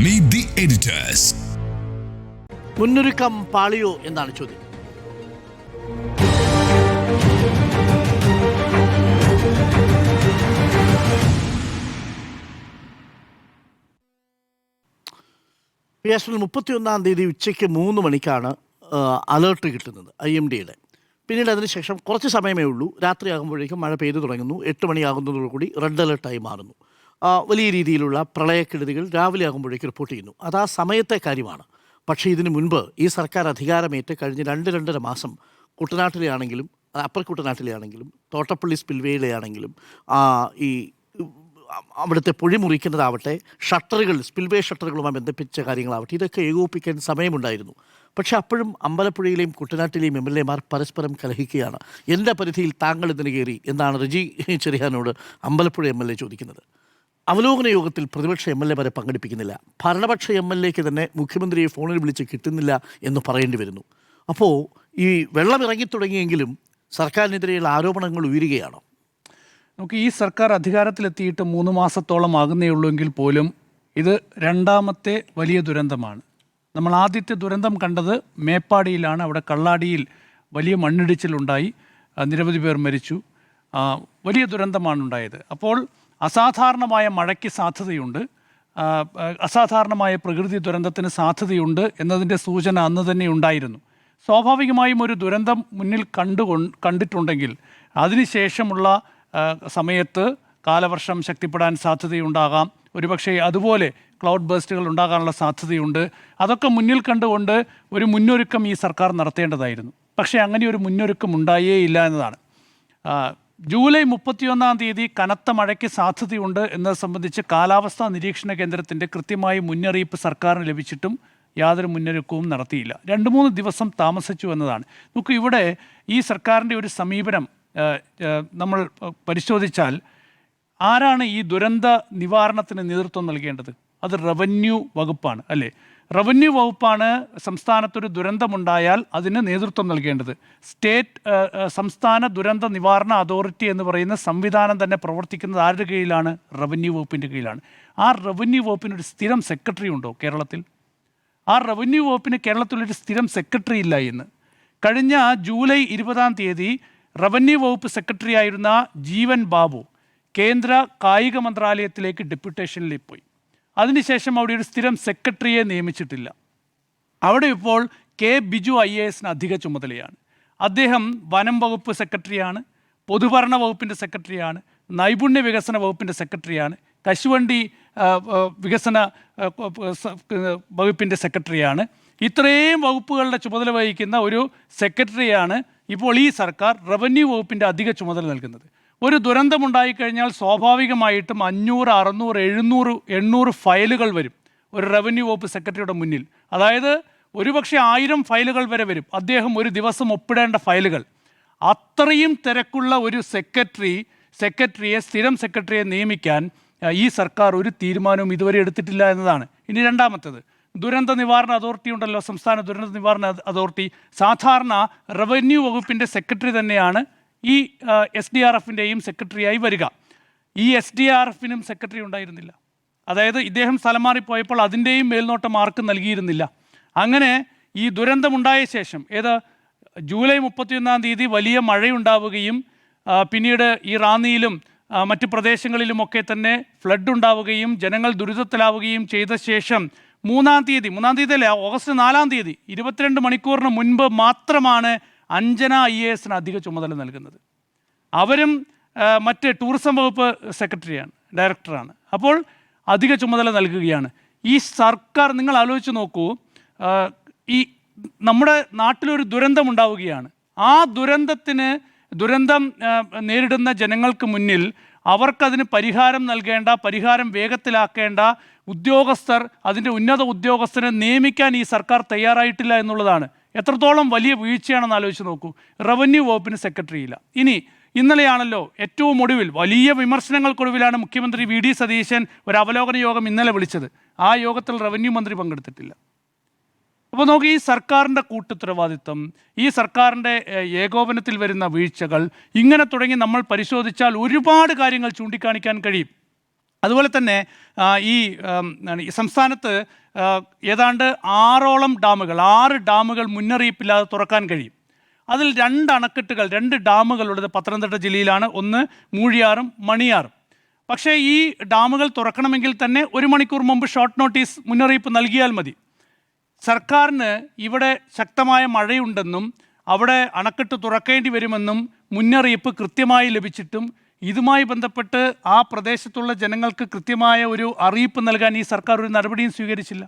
Meet the editors. മുന്നൊരുക്കം പാളിയോ എന്നാണ് ചോദ്യം. PSL 31 ഉച്ചയ്ക്ക് 3 മണിക്കാണ് അലേർട്ട് കിട്ടുന്നത് IMDയുടെ. പിന്നീട് അതിനുശേഷം കുറച്ച് സമയമേ ഉള്ളൂ. രാത്രിയാകുമ്പോഴേക്കും മഴ പെയ്തു തുടങ്ങുന്നു. 8 മണിയാകുന്നതോടുകൂടി റെഡ് അലേർട്ടായി മാറുന്നു. വലിയ രീതിയിലുള്ള പ്രളയക്കെടുതികൾ രാവിലെ ആകുമ്പോഴേക്ക് റിപ്പോർട്ട് ചെയ്യുന്നു. അത് ആ സമയത്തെ കാര്യമാണ്. പക്ഷേ ഇതിനു മുൻപ് ഈ സർക്കാർ അധികാരമേറ്റ് കഴിഞ്ഞ് 2-2.5 മാസം കുട്ടനാട്ടിലെ ആണെങ്കിലും അപ്പർ കുട്ടനാട്ടിലെ ആണെങ്കിലും തോട്ടപ്പള്ളി സ്പിൽവേയിലെ ആണെങ്കിലും ഈ അവിടുത്തെ പൊഴി മുറിക്കുന്നതാവട്ടെ, ഷട്ടറുകൾ, സ്പിൽവേ ഷട്ടറുകളുമായി ബന്ധിപ്പിച്ച കാര്യങ്ങളാവട്ടെ, ഇതൊക്കെ ഏകോപിപ്പിക്കാൻ സമയമുണ്ടായിരുന്നു. പക്ഷേ അപ്പോഴും അമ്പലപ്പുഴയിലെയും കുട്ടനാട്ടിലെയും MLA-മാർ പരസ്പരം കലഹിക്കുകയാണ്. എൻ്റെ പരിധിയിൽ താങ്കൾ ഇതിന് കയറി എന്നാണ് റെജി ചെറിയാനോട് അമ്പലപ്പുഴ MLA ചോദിക്കുന്നത്. അവലോകന യോഗത്തിൽ പ്രതിപക്ഷ MLA-മാരെ പങ്കെടുപ്പിക്കുന്നില്ല. ഭരണപക്ഷ MLA-ക്ക് തന്നെ മുഖ്യമന്ത്രിയെ ഫോണിൽ വിളിച്ച് കിട്ടുന്നില്ല എന്ന് പറയേണ്ടി വരുന്നു. അപ്പോൾ ഈ വെള്ളം ഇറങ്ങിത്തുടങ്ങിയെങ്കിലും സർക്കാരിനെതിരെയുള്ള ആരോപണങ്ങൾ ഉയരുകയാണോ? നമുക്ക് ഈ സർക്കാർ അധികാരത്തിലെത്തിയിട്ട് 3 മാസത്തോളം ആകുന്നേ ഉള്ളൂവെങ്കിൽ പോലും ഇത് രണ്ടാമത്തെ വലിയ ദുരന്തമാണ്. നമ്മൾ ആദ്യത്തെ ദുരന്തം കണ്ടത് മേപ്പാടിയിലാണ്. അവിടെ കള്ളാടിയിൽ വലിയ മണ്ണിടിച്ചിലുണ്ടായി, നിരവധി പേർ മരിച്ചു. വലിയ ദുരന്തമാണ് ഉണ്ടായത്. അപ്പോൾ അസാധാരണമായ മഴയ്ക്ക് സാധ്യതയുണ്ട്, അസാധാരണമായ പ്രകൃതി ദുരന്തത്തിന് സാധ്യതയുണ്ട് എന്നതിൻ്റെ സൂചന അന്ന് തന്നെ ഉണ്ടായിരുന്നു. സ്വാഭാവികമായും ഒരു ദുരന്തം മുന്നിൽ കണ്ടിട്ടുണ്ടെങ്കിൽ അതിനുശേഷമുള്ള സമയത്ത് കാലവർഷം ശക്തിപ്പെടാൻ സാധ്യതയുണ്ടാകാം. ഒരുപക്ഷെ അതുപോലെ ക്ലൗഡ് ബേസ്റ്റുകൾ ഉണ്ടാകാനുള്ള സാധ്യതയുണ്ട്. അതൊക്കെ മുന്നിൽ കണ്ടുകൊണ്ട് ഒരു മുന്നൊരുക്കം ഈ സർക്കാർ നടത്തേണ്ടതായിരുന്നു. പക്ഷേ അങ്ങനെ ഒരു മുന്നൊരുക്കം ഉണ്ടായേ ഇല്ല എന്നതാണ്. ജൂലൈ 31 കനത്ത മഴയ്ക്ക് സാധ്യതയുണ്ട് എന്നത് സംബന്ധിച്ച് കാലാവസ്ഥാ നിരീക്ഷണ കേന്ദ്രത്തിൻ്റെ കൃത്യമായ മുന്നറിയിപ്പ് സർക്കാരിന് ലഭിച്ചിട്ടും യാതൊരു മുന്നൊരുക്കവും നടത്തിയില്ല. 2-3 ദിവസം താമസിച്ചു എന്നതാണ്. നമുക്ക് ഇവിടെ ഈ സർക്കാരിൻ്റെ ഒരു സമീപനം നമ്മൾ പരിശോധിച്ചാൽ ആരാണ് ഈ ദുരന്ത നിവാരണത്തിന് നേതൃത്വം നൽകേണ്ടത്? അത് റവന്യൂ വകുപ്പാണ്, അല്ലേ? റവന്യൂ വകുപ്പാണ് സംസ്ഥാനത്തൊരു ദുരന്തമുണ്ടായാൽ അതിന് നേതൃത്വം നൽകേണ്ടത്. സംസ്ഥാന ദുരന്ത നിവാരണ അതോറിറ്റി എന്ന് പറയുന്ന സംവിധാനം തന്നെ പ്രവർത്തിക്കുന്നത് ആരുടെ കീഴിലാണ്? റവന്യൂ വകുപ്പിൻ്റെ കീഴിലാണ്. ആ റവന്യൂ വകുപ്പിനൊരു സ്ഥിരം സെക്രട്ടറി ഉണ്ടോ കേരളത്തിൽ? ആ റവന്യൂ വകുപ്പിന് കേരളത്തിലൊരു സ്ഥിരം സെക്രട്ടറി ഇല്ല. ഇന്ന് കഴിഞ്ഞ ജൂലൈ 20 റവന്യൂ വകുപ്പ് സെക്രട്ടറി ആയിരുന്ന ജീവൻ ബാബു കേന്ദ്ര കായിക മന്ത്രാലയത്തിലേക്ക് ഡെപ്യൂട്ടേഷനിൽ പോയി. അതിനുശേഷം അവിടെ ഒരു സ്ഥിരം സെക്രട്ടറിയെ നിയമിച്ചിട്ടില്ല. അവിടെ ഇപ്പോൾ കെ ബിജു IAS അധിക ചുമതലയാണ്. അദ്ദേഹം വനം വകുപ്പ് സെക്രട്ടറിയാണ്, പൊതുഭരണ വകുപ്പിൻ്റെ സെക്രട്ടറിയാണ്, നൈപുണ്യ വികസന വകുപ്പിൻ്റെ സെക്രട്ടറിയാണ്, കശുവണ്ടി വികസന വകുപ്പിൻ്റെ സെക്രട്ടറിയാണ്. ഇത്രയും വകുപ്പുകളുടെ ചുമതല വഹിക്കുന്ന ഒരു സെക്രട്ടറിയാണ് ഇപ്പോൾ ഈ സർക്കാർ റവന്യൂ വകുപ്പിൻ്റെ അധിക ചുമതല നൽകുന്നത്. ഒരു ദുരന്തമുണ്ടായിക്കഴിഞ്ഞാൽ സ്വാഭാവികമായിട്ടും 500, 600, 700, 800 ഫയലുകൾ വരും ഒരു റവന്യൂ വകുപ്പ് സെക്രട്ടറിയുടെ മുന്നിൽ. അതായത് ഒരുപക്ഷെ 1000 ഫയലുകൾ വരെ വരും. അദ്ദേഹം ഒരു ദിവസം ഒപ്പിടേണ്ട ഫയലുകൾ. അത്രയും തിരക്കുള്ള ഒരു സെക്രട്ടറിയെ സ്ഥിരം സെക്രട്ടറിയെ നിയമിക്കാൻ ഈ സർക്കാർ ഒരു തീരുമാനവും ഇതുവരെ എടുത്തിട്ടില്ല എന്നതാണ്. ഇനി രണ്ടാമത്തേത്, ദുരന്ത നിവാരണ അതോറിറ്റി ഉണ്ടല്ലോ, സംസ്ഥാന ദുരന്ത നിവാരണ അതോറിറ്റി. സാധാരണ റവന്യൂ വകുപ്പിൻ്റെ സെക്രട്ടറി തന്നെയാണ് ഈ SDRFൻ്റെയും സെക്രട്ടറിയായി വരിക. ഈ SDRFനും സെക്രട്ടറി ഉണ്ടായിരുന്നില്ല. അതായത് ഇദ്ദേഹം സ്ഥലം മാറിപ്പോയപ്പോൾ അതിൻ്റെയും മേൽനോട്ടം ആർക്കും നൽകിയിരുന്നില്ല. അങ്ങനെ ഈ ദുരന്തമുണ്ടായ ശേഷം ജൂലൈ 31 വലിയ മഴയുണ്ടാവുകയും പിന്നീട് ഈ റാന്നിയിലും മറ്റ് പ്രദേശങ്ങളിലുമൊക്കെ തന്നെ ഫ്ലഡ് ഉണ്ടാവുകയും ജനങ്ങൾ ദുരിതത്തിലാവുകയും ചെയ്ത ശേഷം 3 അല്ല, ഓഗസ്റ്റ് 4 22 മണിക്കൂറിന് മുൻപ് മാത്രമാണ് അഞ്ജന IAS അധിക ചുമതല നൽകുന്നത്. അവരും മറ്റ് ടൂറിസം വകുപ്പ് സെക്രട്ടറിയാണ്, ഡയറക്ടറാണ്. അപ്പോൾ അധിക ചുമതല നൽകുകയാണ് ഈ സർക്കാർ. നിങ്ങൾ ആലോചിച്ച് നോക്കൂ, ഈ നമ്മുടെ നാട്ടിലൊരു ദുരന്തം ഉണ്ടാവുകയാണ്. ആ ദുരന്തം നേരിടുന്ന ജനങ്ങൾക്ക് മുന്നിൽ അവർക്കതിന് പരിഹാരം നൽകേണ്ട, പരിഹാരം വേഗത്തിലാക്കേണ്ട ഉദ്യോഗസ്ഥർ, അതിൻ്റെ ഉന്നത ഉദ്യോഗസ്ഥരെ നിയമിക്കാൻ ഈ സർക്കാർ തയ്യാറായിട്ടില്ല എന്നുള്ളതാണ്. എത്രത്തോളം വലിയ വീഴ്ചയാണെന്ന് ആലോചിച്ച് നോക്കൂ. റവന്യൂ വകുപ്പിന് സെക്രട്ടറി ഇല്ല. ഇന്നലെയാണല്ലോ ഏറ്റവും ഒടുവിൽ വലിയ വിമർശനങ്ങൾക്കൊടുവിലാണ് മുഖ്യമന്ത്രി VD സതീശൻ ഒരു അവലോകന യോഗം ഇന്നലെ വിളിച്ചത്. ആ യോഗത്തിൽ റവന്യൂ മന്ത്രി പങ്കെടുത്തിട്ടില്ല. അപ്പോൾ നോക്കി, ഈ സർക്കാരിൻ്റെ കൂട്ടുത്തരവാദിത്വം, ഈ സർക്കാരിൻ്റെ ഏകോപനത്തിൽ വരുന്ന വീഴ്ചകൾ, ഇങ്ങനെ തുടങ്ങി നമ്മൾ പരിശോധിച്ചാൽ ഒരുപാട് കാര്യങ്ങൾ ചൂണ്ടിക്കാണിക്കാൻ കഴിയും. അതുപോലെ തന്നെ ഈ സംസ്ഥാനത്ത് ഏതാണ്ട് 6 ഡാമുകൾ മുന്നറിയിപ്പില്ലാതെ തുറക്കാൻ കഴിയും. അതിൽ 2 അണക്കെട്ടുകൾ 2 ഡാമുകളുള്ളത് പത്തനംതിട്ട ജില്ലയിലാണ്. ഒന്ന് മൂഴിയാറും മണിയാറും. പക്ഷേ ഈ ഡാമുകൾ തുറക്കണമെങ്കിൽ തന്നെ 1 മണിക്കൂർ മുമ്പ് ഷോർട്ട് നോട്ടീസ് മുന്നറിയിപ്പ് നൽകിയാൽ മതി. സർക്കാരിന് ഇവിടെ ശക്തമായ മഴയുണ്ടെന്നും അവിടെ അണക്കെട്ട് തുറക്കേണ്ടി വരുമെന്നും മുന്നറിയിപ്പ് കൃത്യമായി ലഭിച്ചിട്ടും ഇതുമായി ബന്ധപ്പെട്ട് ആ പ്രദേശത്തുള്ള ജനങ്ങൾക്ക് കൃത്യമായ ഒരു അറിയിപ്പ് നൽകാൻ ഈ സർക്കാർ ഒരു നടപടിയും സ്വീകരിച്ചില്ല.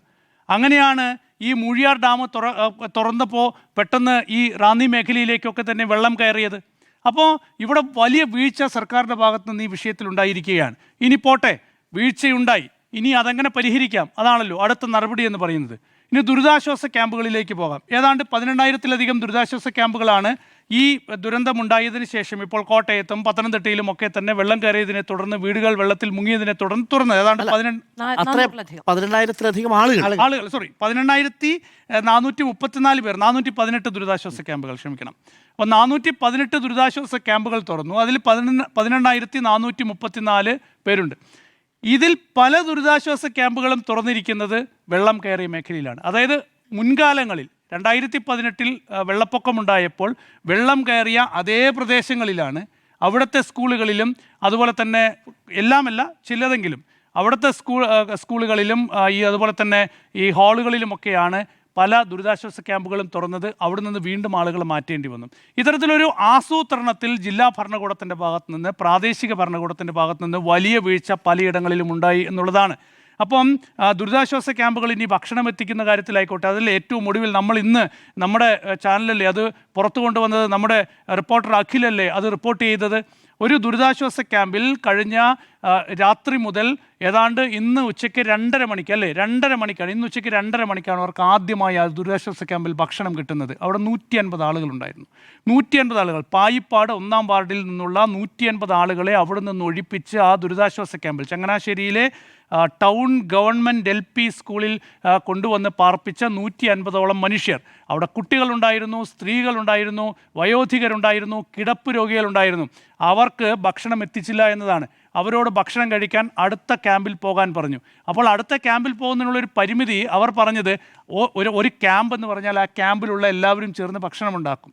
അങ്ങനെയാണ് ഈ മൂഴിയാർ ഡാം തുറന്നപ്പോൾ പെട്ടെന്ന് ഈ റാന്നി മേഖലയിലേക്കൊക്കെ തന്നെ വെള്ളം കയറിയത്. അപ്പോൾ ഇവിടെ വലിയ വീഴ്ച സർക്കാരിൻ്റെ ഭാഗത്ത് നിന്ന് ഈ വിഷയത്തിൽ ഉണ്ടായിരിക്കുകയാണ്. ഇനി പോട്ടെ, വീഴ്ചയുണ്ടായി, ഇനി അതെങ്ങനെ പരിഹരിക്കാം, അതാണല്ലോ അടുത്ത നടപടി എന്ന് പറയുന്നത്. ഇനി ദുരിതാശ്വാസ ക്യാമ്പുകളിലേക്ക് പോകാം. ഏതാണ്ട് 18,000-ലധികം ദുരിതാശ്വാസ ക്യാമ്പുകളാണ് ഈ ദുരന്തമുണ്ടായതിനു ശേഷം ഇപ്പോൾ കോട്ടയത്തും പത്തനംതിട്ടയിലും ഒക്കെ തന്നെ വെള്ളം കയറിയതിനെ തുടർന്ന് വീടുകൾ വെള്ളത്തിൽ മുങ്ങിയതിനെ തുടർന്ന് തുറന്നത്. ഏതാണ്ട് 18,000-ലധികം ആളുകൾ 18,434 പേർ, 418 ദുരിതാശ്വാസ ക്യാമ്പുകൾ, ക്ഷമിക്കണം. അപ്പോൾ 418 ദുരിതാശ്വാസ ക്യാമ്പുകൾ തുറന്നു. അതിൽ 18,434 പേരുണ്ട്. ഇതിൽ പല ദുരിതാശ്വാസ ക്യാമ്പുകളും തുറന്നിരിക്കുന്നത് വെള്ളം കയറിയ മേഖലയിലാണ്. അതായത് മുൻകാലങ്ങളിൽ 2018 വെള്ളപ്പൊക്കമുണ്ടായപ്പോൾ വെള്ളം കയറിയ അതേ പ്രദേശങ്ങളിലാണ് അവിടുത്തെ സ്കൂളുകളിലും അതുപോലെ തന്നെ എല്ലാമല്ല ചിലതെങ്കിലും അവിടുത്തെ സ്കൂളുകളിലും അതുപോലെ തന്നെ ഈ ഹാളുകളിലുമൊക്കെയാണ് പല ദുരിതാശ്വാസ ക്യാമ്പുകളും തുറന്നത്. അവിടെ നിന്ന് വീണ്ടും ആളുകൾ മാറ്റേണ്ടി വന്നു. ഇത്തരത്തിലൊരു ആസൂത്രണത്തിൽ ജില്ലാ ഭരണകൂടത്തിൻ്റെ ഭാഗത്തു നിന്ന്, പ്രാദേശിക ഭരണകൂടത്തിൻ്റെ ഭാഗത്തു നിന്ന് വലിയ വീഴ്ച പലയിടങ്ങളിലും ഉണ്ടായി എന്നുള്ളതാണ്. അപ്പം ദുരിതാശ്വാസ ക്യാമ്പുകൾ ഇനി ഭക്ഷണം എത്തിക്കുന്ന കാര്യത്തിലായിക്കോട്ടെ, അതിൽ ഏറ്റവും ഒടുവിൽ നമ്മൾ ഇന്ന് നമ്മുടെ ചാനലല്ലേ അത് പുറത്തു കൊണ്ടുവന്നത്, നമ്മുടെ റിപ്പോർട്ടർ അഖിലല്ലേ അത് റിപ്പോർട്ട് ചെയ്തത്. ഒരു ദുരിതാശ്വാസ ക്യാമ്പിൽ കഴിഞ്ഞ രാത്രി മുതൽ ഏതാണ്ട് ഇന്ന് ഉച്ചയ്ക്ക് 2:30 മണിക്ക് അല്ലേ 2:30 മണിക്കാണ് ഇന്ന് ഉച്ചയ്ക്ക് 2:30 മണിക്കാണ് അവർക്ക് ആദ്യമായി ആ ദുരിതാശ്വാസ ക്യാമ്പിൽ ഭക്ഷണം കിട്ടുന്നത്. അവിടെ 150 ആളുകളുണ്ടായിരുന്നു. 150 ആളുകൾ, പായിപ്പാട് 1-ാം വാർഡിൽ നിന്നുള്ള 150 ആളുകളെ അവിടെ നിന്ന് ഒഴിപ്പിച്ച് ആ ദുരിതാശ്വാസ ക്യാമ്പിൽ ചങ്ങനാശ്ശേരിയിലെ ടൗൺ ഗവൺമെൻറ് LP സ്കൂളിൽ കൊണ്ടുവന്ന് പാർപ്പിച്ച 150ഓളം മനുഷ്യർ. അവിടെ കുട്ടികളുണ്ടായിരുന്നു, സ്ത്രീകളുണ്ടായിരുന്നു, വയോധികരുണ്ടായിരുന്നു, കിടപ്പ് രോഗികളുണ്ടായിരുന്നു. അവർക്ക് ഭക്ഷണം എത്തിച്ചില്ല എന്നതാണ്. അവരോട് ഭക്ഷണം കഴിക്കാൻ അടുത്ത ക്യാമ്പിൽ പോകാൻ പറഞ്ഞു. അപ്പോൾ അടുത്ത ക്യാമ്പിൽ പോകുന്നതിനുള്ളൊരു പരിമിതി അവർ പറഞ്ഞത്, ഒരു ക്യാമ്പ് എന്ന് പറഞ്ഞാൽ ആ ക്യാമ്പിലുള്ള എല്ലാവരും ചേർന്ന് ഭക്ഷണം ഉണ്ടാക്കും.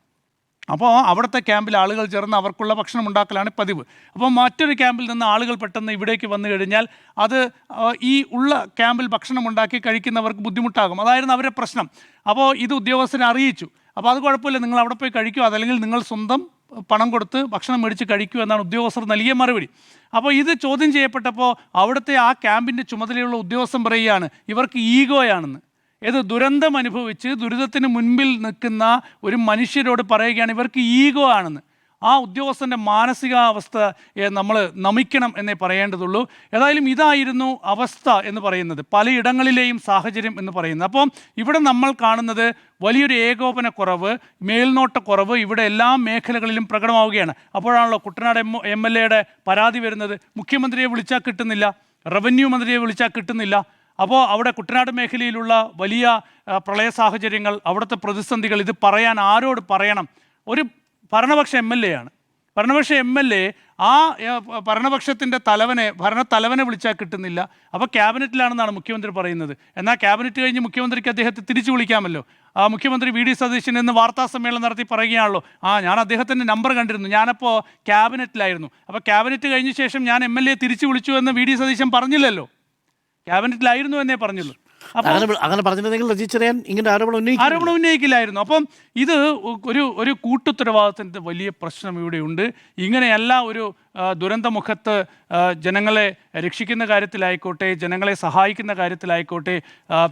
അപ്പോൾ അവിടുത്തെ ക്യാമ്പിൽ ആളുകൾ ചേർന്ന് അവർക്കുള്ള ഭക്ഷണം ഉണ്ടാക്കലാണ് പതിവ്. അപ്പോൾ മറ്റൊരു ക്യാമ്പിൽ നിന്ന് ആളുകൾ പെട്ടെന്ന് ഇവിടേക്ക് വന്നു കഴിഞ്ഞാൽ അത് ഈ ഉള്ള ക്യാമ്പിൽ ഭക്ഷണം ഉണ്ടാക്കി കഴിക്കുന്നവർക്ക് ബുദ്ധിമുട്ടാകും. അതായിരുന്നു അവരുടെ പ്രശ്നം. അപ്പോൾ ഇത് ഉദ്യോഗസ്ഥരെ അറിയിച്ചു. അപ്പോൾ അത് കുഴപ്പമില്ല, നിങ്ങൾ അവിടെ പോയി കഴിക്കുക, അതല്ലെങ്കിൽ നിങ്ങൾ സ്വന്തം പണം കൊടുത്ത് ഭക്ഷണം മേടിച്ച് കഴിക്കൂ എന്നാണ് ഉദ്യോഗസ്ഥർ നൽകിയ മറുപടി. അപ്പോൾ ഇത് ചോദ്യം ചെയ്യപ്പെട്ടപ്പോൾ അവിടുത്തെ ആ ക്യാമ്പിൻ്റെ ചുമതലയുള്ള ഉദ്യോഗസ്ഥൻ പറയുകയാണ് ഇവർക്ക് ഈഗോയാണെന്ന്. ഏത് ദുരന്തം അനുഭവിച്ച് ദുരിതത്തിന് മുൻപിൽ നിൽക്കുന്ന ഒരു മനുഷ്യരോട് പറയുകയാണ് ഇവർക്ക് ഈഗോ ആണെന്ന്. ആ ഉദ്യോഗസ്ഥൻ്റെ മാനസികാവസ്ഥ നമ്മൾ നമിക്കണം എന്നേ പറയേണ്ടതുള്ളൂ. ഏതായാലും ഇതായിരുന്നു അവസ്ഥ എന്ന് പറയുന്നത്, പലയിടങ്ങളിലെയും സാഹചര്യം എന്ന് പറയുന്നത്. അപ്പം ഇവിടെ നമ്മൾ കാണുന്നത് വലിയൊരു ഏകോപനക്കുറവ്, മേൽനോട്ടക്കുറവ് ഇവിടെ എല്ലാ മേഖലകളിലും പ്രകടമാവുകയാണ്. അപ്പോഴാണല്ലോ കുട്ടനാട് MLA പരാതി വരുന്നത്. മുഖ്യമന്ത്രിയെ വിളിച്ചാൽ കിട്ടുന്നില്ല, റവന്യൂ മന്ത്രിയെ വിളിച്ചാൽ കിട്ടുന്നില്ല. അപ്പോൾ അവിടെ കുട്ടനാട് മേഖലയിലുള്ള വലിയ പ്രളയ സാഹചര്യങ്ങൾ, അവിടുത്തെ പ്രതിസന്ധികൾ, ഇത് പറയാൻ ആരോട് പറയണം? ഒരു ഭരണപക്ഷ MLA ആണ്. ഭരണപക്ഷ MLA ആ ഭരണപക്ഷത്തിൻ്റെ ഭരണത്തലവനെ വിളിച്ചാൽ കിട്ടുന്നില്ല. അപ്പോൾ ക്യാബിനറ്റിലാണെന്നാണ് മുഖ്യമന്ത്രി പറയുന്നത്. എന്നാൽ ക്യാബിനറ്റ് കഴിഞ്ഞ് മുഖ്യമന്ത്രിക്ക് അദ്ദേഹത്തെ തിരിച്ചു വിളിക്കാമല്ലോ. മുഖ്യമന്ത്രി VD സതീശൻ ഇന്ന് വാർത്താ സമ്മേളനം നടത്തി പറയുകയാണല്ലോ, ഞാൻ അദ്ദേഹത്തിൻ്റെ നമ്പർ കണ്ടിരുന്നു, ഞാനപ്പോൾ ക്യാബിനറ്റിലായിരുന്നു. അപ്പോൾ ക്യാബിനറ്റ് കഴിഞ്ഞ ശേഷം ഞാൻ MLA തിരിച്ചു വിളിച്ചു എന്ന് VD സതീശൻ പറഞ്ഞില്ലല്ലോ, ക്യാബിനറ്റിലായിരുന്നു എന്നേ പറഞ്ഞുള്ളൂ. അങ്ങനെ പറഞ്ഞിരുന്നെങ്കിൽ രജി ചെറിയാൻ ഇങ്ങനെ ആരോപണം ഉന്നയിക്കില്ലായിരുന്നു. അപ്പം ഇത് ഒരു കൂട്ടുത്തരവാദിത്തത്തിൻ്റെ വലിയ പ്രശ്നം ഇവിടെയുണ്ട്. ഇങ്ങനെയല്ല ഒരു ദുരന്തമുഖത്ത് ജനങ്ങളെ രക്ഷിക്കുന്ന കാര്യത്തിലായിക്കോട്ടെ, ജനങ്ങളെ സഹായിക്കുന്ന കാര്യത്തിലായിക്കോട്ടെ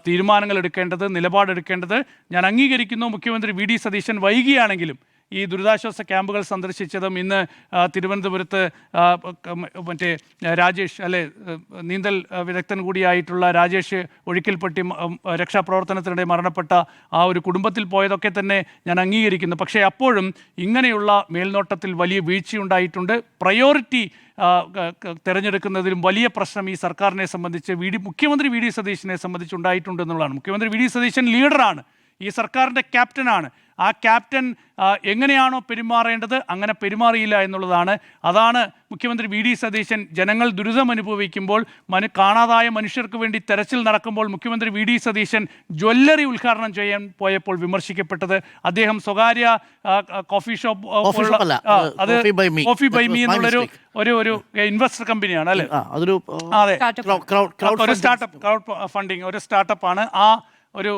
തീരുമാനങ്ങൾ എടുക്കേണ്ടത്, നിലപാടെടുക്കേണ്ടത്. ഞാൻ അംഗീകരിക്കുന്നു, മുഖ്യമന്ത്രി VD സതീശൻ വൈകിയാണെങ്കിലും ഈ ദുരിതാശ്വാസ ക്യാമ്പുകൾ സന്ദർശിച്ചതും ഇന്ന് തിരുവനന്തപുരത്ത് മറ്റേ രാജേഷ് നീന്തൽ വിദഗ്ധൻ കൂടിയായിട്ടുള്ള രാജേഷ് ഒഴുക്കിൽപ്പെട്ടി രക്ഷാപ്രവർത്തനത്തിനിടെ മരണപ്പെട്ട ആ ഒരു കുടുംബത്തിൽ പോയതൊക്കെ തന്നെ ഞാൻ അംഗീകരിക്കുന്നു. പക്ഷേ അപ്പോഴും ഇങ്ങനെയുള്ള മേൽനോട്ടത്തിൽ വലിയ വീഴ്ചയുണ്ടായിട്ടുണ്ട്. പ്രയോറിറ്റി തിരഞ്ഞെടുക്കുന്നതിലും വലിയ പ്രശ്നം ഈ സർക്കാരിനെ സംബന്ധിച്ച് മുഖ്യമന്ത്രി VD സതീശനെ സംബന്ധിച്ചുണ്ടായിട്ടുണ്ട് എന്നുള്ളതാണ്. മുഖ്യമന്ത്രി VD സതീശൻ ലീഡറാണ്. ഈ സർക്കാരിൻ്റെ ക്യാപ്റ്റനാണ്. ആ ക്യാപ്റ്റൻ എങ്ങനെയാണോ പെരുമാറേണ്ടത് അങ്ങനെ പെരുമാറിയില്ല എന്നുള്ളതാണ്. അതാണ് മുഖ്യമന്ത്രി വി ഡി സതീശൻ ജനങ്ങൾ ദുരിതം അനുഭവിക്കുമ്പോൾ കാണാതായ മനുഷ്യർക്ക് വേണ്ടി തെരച്ചിൽ നടക്കുമ്പോൾ മുഖ്യമന്ത്രി വി ഡി സതീശൻ ജ്വല്ലറി ഉദ്ഘാടനം ചെയ്യാൻ പോയപ്പോൾ വിമർശിക്കപ്പെട്ടത്. അദ്ദേഹം സ്വകാര്യ കോഫി ഷോപ്പ് അത് കോഫി ബൈ മീ എന്നുള്ളൊരു ഒരു ഇൻവെസ്റ്റർ കമ്പനിയാണ് അല്ലേ? അതെ, ഒരു സ്റ്റാർട്ടപ്പ് ക്രൗഡ് ഫണ്ടിങ് ഒരു സ്റ്റാർട്ടപ്പാണ്. ആ ഒരു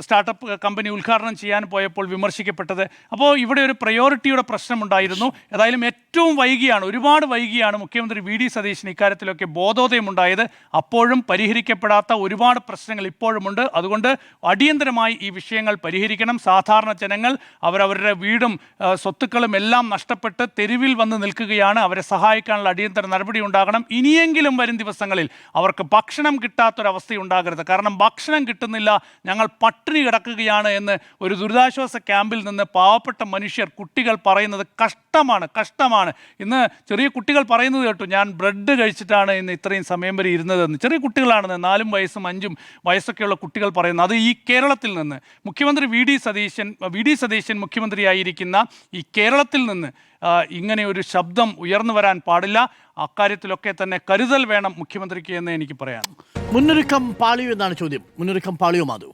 സ്റ്റാർട്ടപ്പ് കമ്പനി ഉദ്ഘാടനം ചെയ്യാൻ പോയപ്പോൾ വിമർശിക്കപ്പെട്ടത്. അപ്പോൾ ഇവിടെ ഒരു പ്രയോറിറ്റിയുടെ പ്രശ്നമുണ്ടായിരുന്നു. ഏതായാലും ഏറ്റവും വൈകിയാണ്, ഒരുപാട് വൈകിയാണ് മുഖ്യമന്ത്രി വി ഡി സതീശന് ഇക്കാര്യത്തിലൊക്കെ ബോധോദയമുണ്ടായത്. അപ്പോഴും പരിഹരിക്കപ്പെടാത്ത ഒരുപാട് പ്രശ്നങ്ങൾ ഇപ്പോഴുമുണ്ട്. അതുകൊണ്ട് അടിയന്തരമായി ഈ വിഷയങ്ങൾ പരിഹരിക്കണം. സാധാരണ ജനങ്ങൾ അവരവരുടെ വീടും സ്വത്തുക്കളും എല്ലാം നഷ്ടപ്പെട്ട് തെരുവിൽ വന്ന് നിൽക്കുകയാണ്. അവരെ സഹായിക്കാനുള്ള അടിയന്തര നടപടി ഉണ്ടാകണം. ഇനിയെങ്കിലും വരും ദിവസങ്ങളിൽ അവർക്ക് ഭക്ഷണം കിട്ടാത്തൊരവസ്ഥയുണ്ടാകരുത്. കാരണം ഭക്ഷണം കിട്ടുന്നില്ല, ഞങ്ങൾ പട്ടിണി കിടക്കുകയാണ് എന്ന് ഒരു ദുരിതാശ്വാസ ക്യാമ്പിൽ നിന്ന് പാവപ്പെട്ട മനുഷ്യർ, കുട്ടികൾ പറയുന്നത് കഷ്ടമാണ്. ഇന്ന് ചെറിയ കുട്ടികൾ പറയുന്നത് കേട്ടു, ഞാൻ ബ്രെഡ് കഴിച്ചിട്ടാണ് ഇന്ന് ഇത്രയും സമയം വരെ ഇരുന്നതെന്ന്. ചെറിയ കുട്ടികളാണെന്ന്, 4 വയസ്സും 5 വയസ്സൊക്കെയുള്ള കുട്ടികൾ പറയുന്നത്. അത് ഈ കേരളത്തിൽ നിന്ന് മുഖ്യമന്ത്രി വി ഡി സതീശൻ മുഖ്യമന്ത്രിയായിരിക്കുന്ന ഈ കേരളത്തിൽ നിന്ന് ഇങ്ങനെ ഒരു ശബ്ദം ഉയർന്നു വരാൻ പാടില്ല. അക്കാര്യത്തിലൊക്കെ തന്നെ കരുതൽ വേണം മുഖ്യമന്ത്രിക്ക് എന്ന് എനിക്ക് പറയാം. മുന്നൊരുക്കം പാളിയോ എന്നാണ് ചോദ്യം. മുന്നൊരുക്കം പാളിയോ മാധു?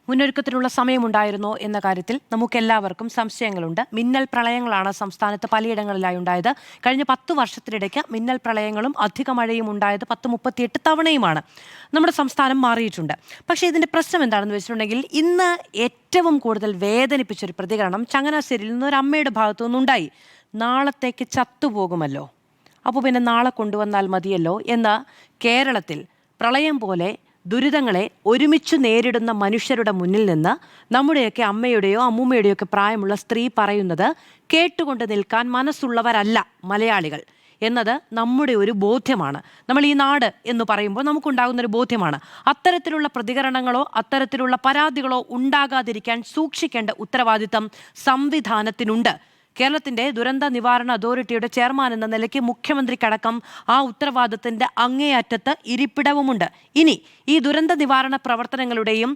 മുന്നൊരുക്കത്തിനുള്ള സമയമുണ്ടായിരുന്നോ എന്ന കാര്യത്തിൽ നമുക്കെല്ലാവർക്കും സംശയങ്ങളുണ്ട്. മിന്നൽ പ്രളയങ്ങളാണ് സംസ്ഥാനത്ത് പലയിടങ്ങളിലായി ഉണ്ടായത്. കഴിഞ്ഞ 10 വർഷത്തിനിടയ്ക്ക് മിന്നൽ പ്രളയങ്ങളും അധിക മഴയും ഉണ്ടായത് 38 തവണയുമാണ്. നമ്മുടെ സംസ്ഥാനം മാറിയിട്ടുണ്ട്. പക്ഷേ ഇതിൻ്റെ പ്രശ്നം എന്താണെന്ന് വെച്ചിട്ടുണ്ടെങ്കിൽ ഇന്ന് ഏറ്റവും കൂടുതൽ വേദനിപ്പിച്ചൊരു പ്രതികരണം ചങ്ങനാശ്ശേരിയിൽ നിന്ന് ഒരു അമ്മയുടെ ഭാഗത്തു നിന്നുണ്ടായി. നാളത്തേക്ക് ചത്തുപോകുമല്ലോ, അപ്പോൾ പിന്നെ നാളെ കൊണ്ടുവന്നാൽ മതിയല്ലോ എന്ന് കേരളത്തിൽ പ്രളയം പോലെ ദുരിതങ്ങളെ ഒരുമിച്ച് നേരിടുന്ന മനുഷ്യരുടെ മുന്നിൽ നിന്ന് നമ്മുടെയൊക്കെ അമ്മയുടെയോ അമ്മൂമ്മയുടെയോ ഒക്കെ പ്രായമുള്ള സ്ത്രീ പറയുന്നത് കേട്ടുകൊണ്ട് നിൽക്കാൻ മനസ്സുള്ളവരല്ല മലയാളികൾ എന്നത് നമ്മുടെ ഒരു ബോധ്യമാണ്. നമ്മൾ ഈ നാട് എന്ന് പറയുമ്പോൾ നമുക്കുണ്ടാകുന്നൊരു ബോധ്യമാണ്. അത്തരത്തിലുള്ള പ്രതികരണങ്ങളോ അത്തരത്തിലുള്ള പരാതികളോ ഉണ്ടാകാതിരിക്കാൻ സൂക്ഷിക്കേണ്ട ഉത്തരവാദിത്തം സംവിധാനത്തിനുണ്ട്. കേരളത്തിൻ്റെ ദുരന്ത നിവാരണ അതോറിറ്റിയുടെ ചെയർമാൻ എന്ന നിലയ്ക്ക് മുഖ്യമന്ത്രിക്കടക്കം ആ ഉത്തരവാദിത്തത്തിൻ്റെ അങ്ങേയറ്റത്ത് ഇരിപ്പിടവുമുണ്ട്. ഇനി ഈ ദുരന്ത നിവാരണ പ്രവർത്തനങ്ങളുടെയും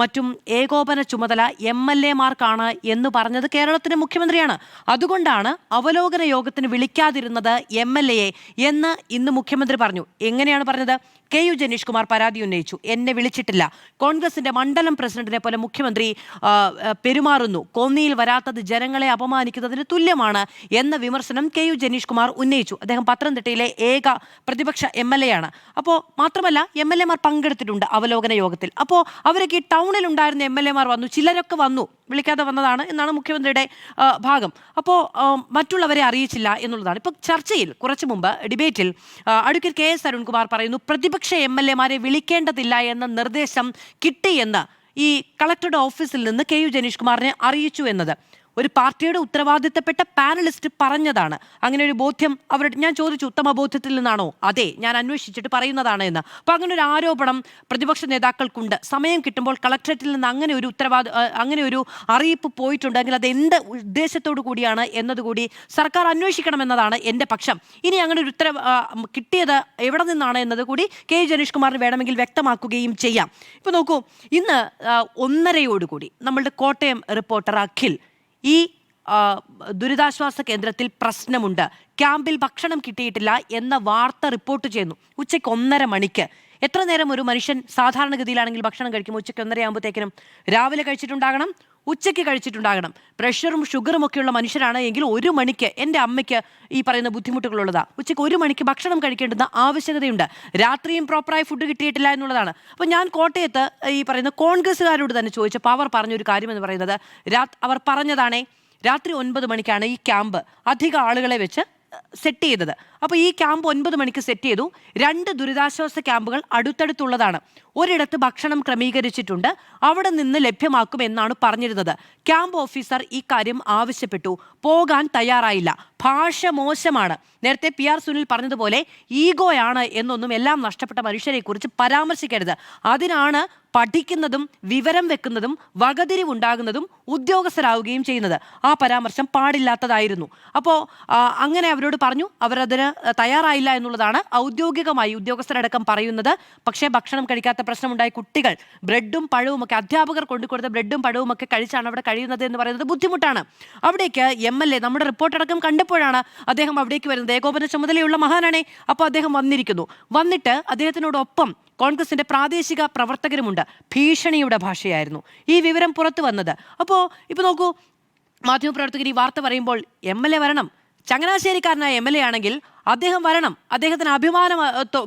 മറ്റും ഏകോപന ചുമതല MLA-മാർക്കാണ് എന്ന് പറഞ്ഞത് കേരളത്തിൻ്റെ മുഖ്യമന്ത്രിയാണ്. അതുകൊണ്ടാണ് അവലോകന യോഗത്തിന് വിളിക്കാതിരുന്നത് MLA-യെ എന്ന് ഇന്ന് മുഖ്യമന്ത്രി പറഞ്ഞു. എങ്ങനെയാണ് പറഞ്ഞത്? KU ജനീഷ് കുമാർ പരാതി ഉന്നയിച്ചു, എന്നെ വിളിച്ചിട്ടില്ല. കോൺഗ്രസിന്റെ മണ്ഡലം പ്രസിഡന്റിനെ പോലെ മുഖ്യമന്ത്രി പെരുമാറുന്നു, കോന്നിയിൽ വരാത്തത് ജനങ്ങളെ അപമാനിക്കുന്നതിന് തുല്യമാണ് എന്ന വിമർശനം KU ജനീഷ് കുമാർ ഉന്നയിച്ചു. അദ്ദേഹം പത്തനംതിട്ടയിലെ ഏക പ്രതിപക്ഷ MLA-ആണ്. അപ്പോൾ മാത്രമല്ല MLA-മാർ പങ്കെടുത്തിട്ടുണ്ട് അവലോകന യോഗത്തിൽ. അപ്പോൾ അവരൊക്കെ ഈ ടൗണിൽ ഉണ്ടായിരുന്ന MLA-മാർ വന്നു, ചിലരൊക്കെ വന്നു, വിളിക്കാതെ വന്നതാണ് എന്നാണ് മുഖ്യമന്ത്രിയുടെ ഭാഗം. അപ്പോൾ മറ്റുള്ളവരെ അറിയിച്ചില്ല എന്നുള്ളതാണ്. ഇപ്പോൾ ചർച്ചയിൽ കുറച്ചു മുമ്പ് ഡിബേറ്റിൽ അഡ്വക്കേറ്റ് KS അരുൺകുമാർ പറയുന്നു പ്രതിപക്ഷ MLA-മാരെ വിളിക്കേണ്ടതില്ല എന്ന നിർദ്ദേശം കിട്ടിയെന്ന് ഈ കളക്ടറുടെ ഓഫീസിൽ നിന്ന് KU ജനീഷ് കുമാറിനെ അറിയിച്ചു എന്നത് ഒരു പാർട്ടിയുടെ ഉത്തരവാദിത്തപ്പെട്ട പാനലിസ്റ്റ് പറഞ്ഞതാണ്. അങ്ങനെ ഒരു ബോധ്യം അവരുടെ, ഞാൻ ചോദിച്ചു ഉത്തമ ബോധ്യത്തിൽ നിന്നാണോ? അതെ, ഞാൻ അന്വേഷിച്ചിട്ട് പറയുന്നതാണ് എന്ന്. അപ്പോൾ അങ്ങനെ ഒരു ആരോപണം പ്രതിപക്ഷ നേതാക്കൾക്കുണ്ട്. സമയം കിട്ടുമ്പോൾ കളക്ടറേറ്റിൽ നിന്ന് അങ്ങനെ ഒരു അറിയിപ്പ് പോയിട്ടുണ്ടെങ്കിൽ അത് എന്ത് ഉദ്ദേശത്തോടു കൂടിയാണ് എന്നതുകൂടി സർക്കാർ അന്വേഷിക്കണമെന്നതാണ് എൻ്റെ പക്ഷം. ഇനി അങ്ങനെ ഒരു കിട്ടിയത് എവിടെ നിന്നാണ് എന്നത് കൂടി KU ജനീഷ് കുമാറിന് വേണമെങ്കിൽ വ്യക്തമാക്കുകയും ചെയ്യാം. ഇപ്പോൾ നോക്കൂ, ഇന്ന് 1:30 നമ്മളുടെ കോട്ടയം റിപ്പോർട്ടർ അഖിൽ ഈ ദുരിതാശ്വാസ കേന്ദ്രത്തിൽ പ്രശ്നമുണ്ട്, ക്യാമ്പിൽ ഭക്ഷണം കിട്ടിയിട്ടില്ല എന്ന വാർത്ത റിപ്പോർട്ട് ചെയ്യുന്നു. ഉച്ചയ്ക്ക് 1:30 എത്ര നേരം ഒരു മനുഷ്യൻ സാധാരണഗതിയിലാണെങ്കിൽ ഭക്ഷണം കഴിക്കും? ഉച്ചയ്ക്ക് 1:30 ആകുമ്പോഴത്തേക്കിനും രാവിലെ കഴിച്ചിട്ടുണ്ടാകണം, ഉച്ചയ്ക്ക് കഴിച്ചിട്ടുണ്ടാകണം. പ്രഷറും ഷുഗറും ഒക്കെയുള്ള മനുഷ്യരാണ് എങ്കിൽ 1 മണിക്ക്, എൻ്റെ അമ്മയ്ക്ക് ഈ പറയുന്ന ബുദ്ധിമുട്ടുകളുള്ളതാണ്, ഉച്ചയ്ക്ക് 1 മണിക്ക് ഭക്ഷണം കഴിക്കേണ്ടുന്ന ആവശ്യകതയുണ്ട്. രാത്രിയും പ്രോപ്പറായി ഫുഡ് കിട്ടിയിട്ടില്ല എന്നുള്ളതാണ്. അപ്പോൾ ഞാൻ കോട്ടയത്ത് ഈ പറയുന്ന കോൺഗ്രസ്സുകാരോട് തന്നെ ചോദിച്ചപ്പോൾ അവർ പറഞ്ഞൊരു കാര്യമെന്ന് പറയുന്നത്, അവർ പറഞ്ഞതാണേ രാത്രി 9 മണിക്കാണ് ഈ ക്യാമ്പ് അധിക ആളുകളെ വെച്ച് സെറ്റ് ചെയ്തത്. അപ്പോൾ ഈ ക്യാമ്പ് 9 മണിക്ക് സെറ്റ് ചെയ്തു. 2 ദുരിതാശ്വാസ ക്യാമ്പുകൾ അടുത്തടുത്തുള്ളതാണ്. ഒരിടത്ത് ഭക്ഷണം ക്രമീകരിച്ചിട്ടുണ്ട്, അവിടെ നിന്ന് ലഭ്യമാക്കുമെന്നാണ് പറഞ്ഞിരുന്നത്. ക്യാമ്പ് ഓഫീസർ ഈ കാര്യം ആവശ്യപ്പെട്ടു, പോകാൻ തയ്യാറായില്ല. ഭാഷ മോശമാണ്. നേരത്തെ PR സുനിൽ പറഞ്ഞതുപോലെ ഈഗോയാണ് എന്നൊന്നും എല്ലാം നഷ്ടപ്പെട്ട മനുഷ്യരെ കുറിച്ച് പരാമർശിക്കരുത്. അതിനാണ് പഠിക്കുന്നതും വിവരം വെക്കുന്നതും വകതിരിവുണ്ടാകുന്നതും ഉദ്യോഗസ്ഥരാവുകയും ചെയ്യുന്നത്. ആ പരാമർശം പാടില്ലാത്തതായിരുന്നു. അപ്പോൾ അങ്ങനെ അവരോട് പറഞ്ഞു, അവരതിന് തയ്യാറായില്ല എന്നുള്ളതാണ് ഔദ്യോഗികമായി ഉദ്യോഗസ്ഥരടക്കം പറയുന്നത്. പക്ഷേ ഭക്ഷണം കഴിക്കാത്ത പ്രശ്നമുണ്ടായി. കുട്ടികൾ ബ്രെഡും പഴവും ഒക്കെ, അധ്യാപകർ കൊണ്ടുകൊടുത്ത ബ്രെഡും പഴവും ഒക്കെ കഴിച്ചാണ് അവിടെ കഴിയുന്നത് എന്ന് പറയുന്നത് ബുദ്ധിമുട്ടാണ്. അവിടേക്ക് MLA നമ്മുടെ റിപ്പോർട്ടടക്കം കണ്ടപ്പോഴാണ് അദ്ദേഹം അവിടേക്ക് വരുന്നത്. ഏകോപന ചുമതലയുള്ള മഹാനാണേ. അപ്പോൾ അദ്ദേഹം വന്നിരിക്കുന്നു. വന്നിട്ട് അദ്ദേഹത്തിനോടൊപ്പം കോൺഗ്രസിന്റെ പ്രാദേശിക പ്രവർത്തകരുമുണ്ട്. ഭീഷണിയുടെ ഭാഷയായിരുന്നു ഈ വിവരം പുറത്തു വന്നത്. അപ്പോൾ ഇപ്പോൾ നോക്കൂ, മാധ്യമപ്രവർത്തകർ ഈ വാർത്ത പറയുമ്പോൾ MLA വരണം, ചങ്ങനാശ്ശേരിക്കാരനായ MLA ആണെങ്കിൽ അദ്ദേഹം വരണം, അദ്ദേഹത്തിന് അഭിമാന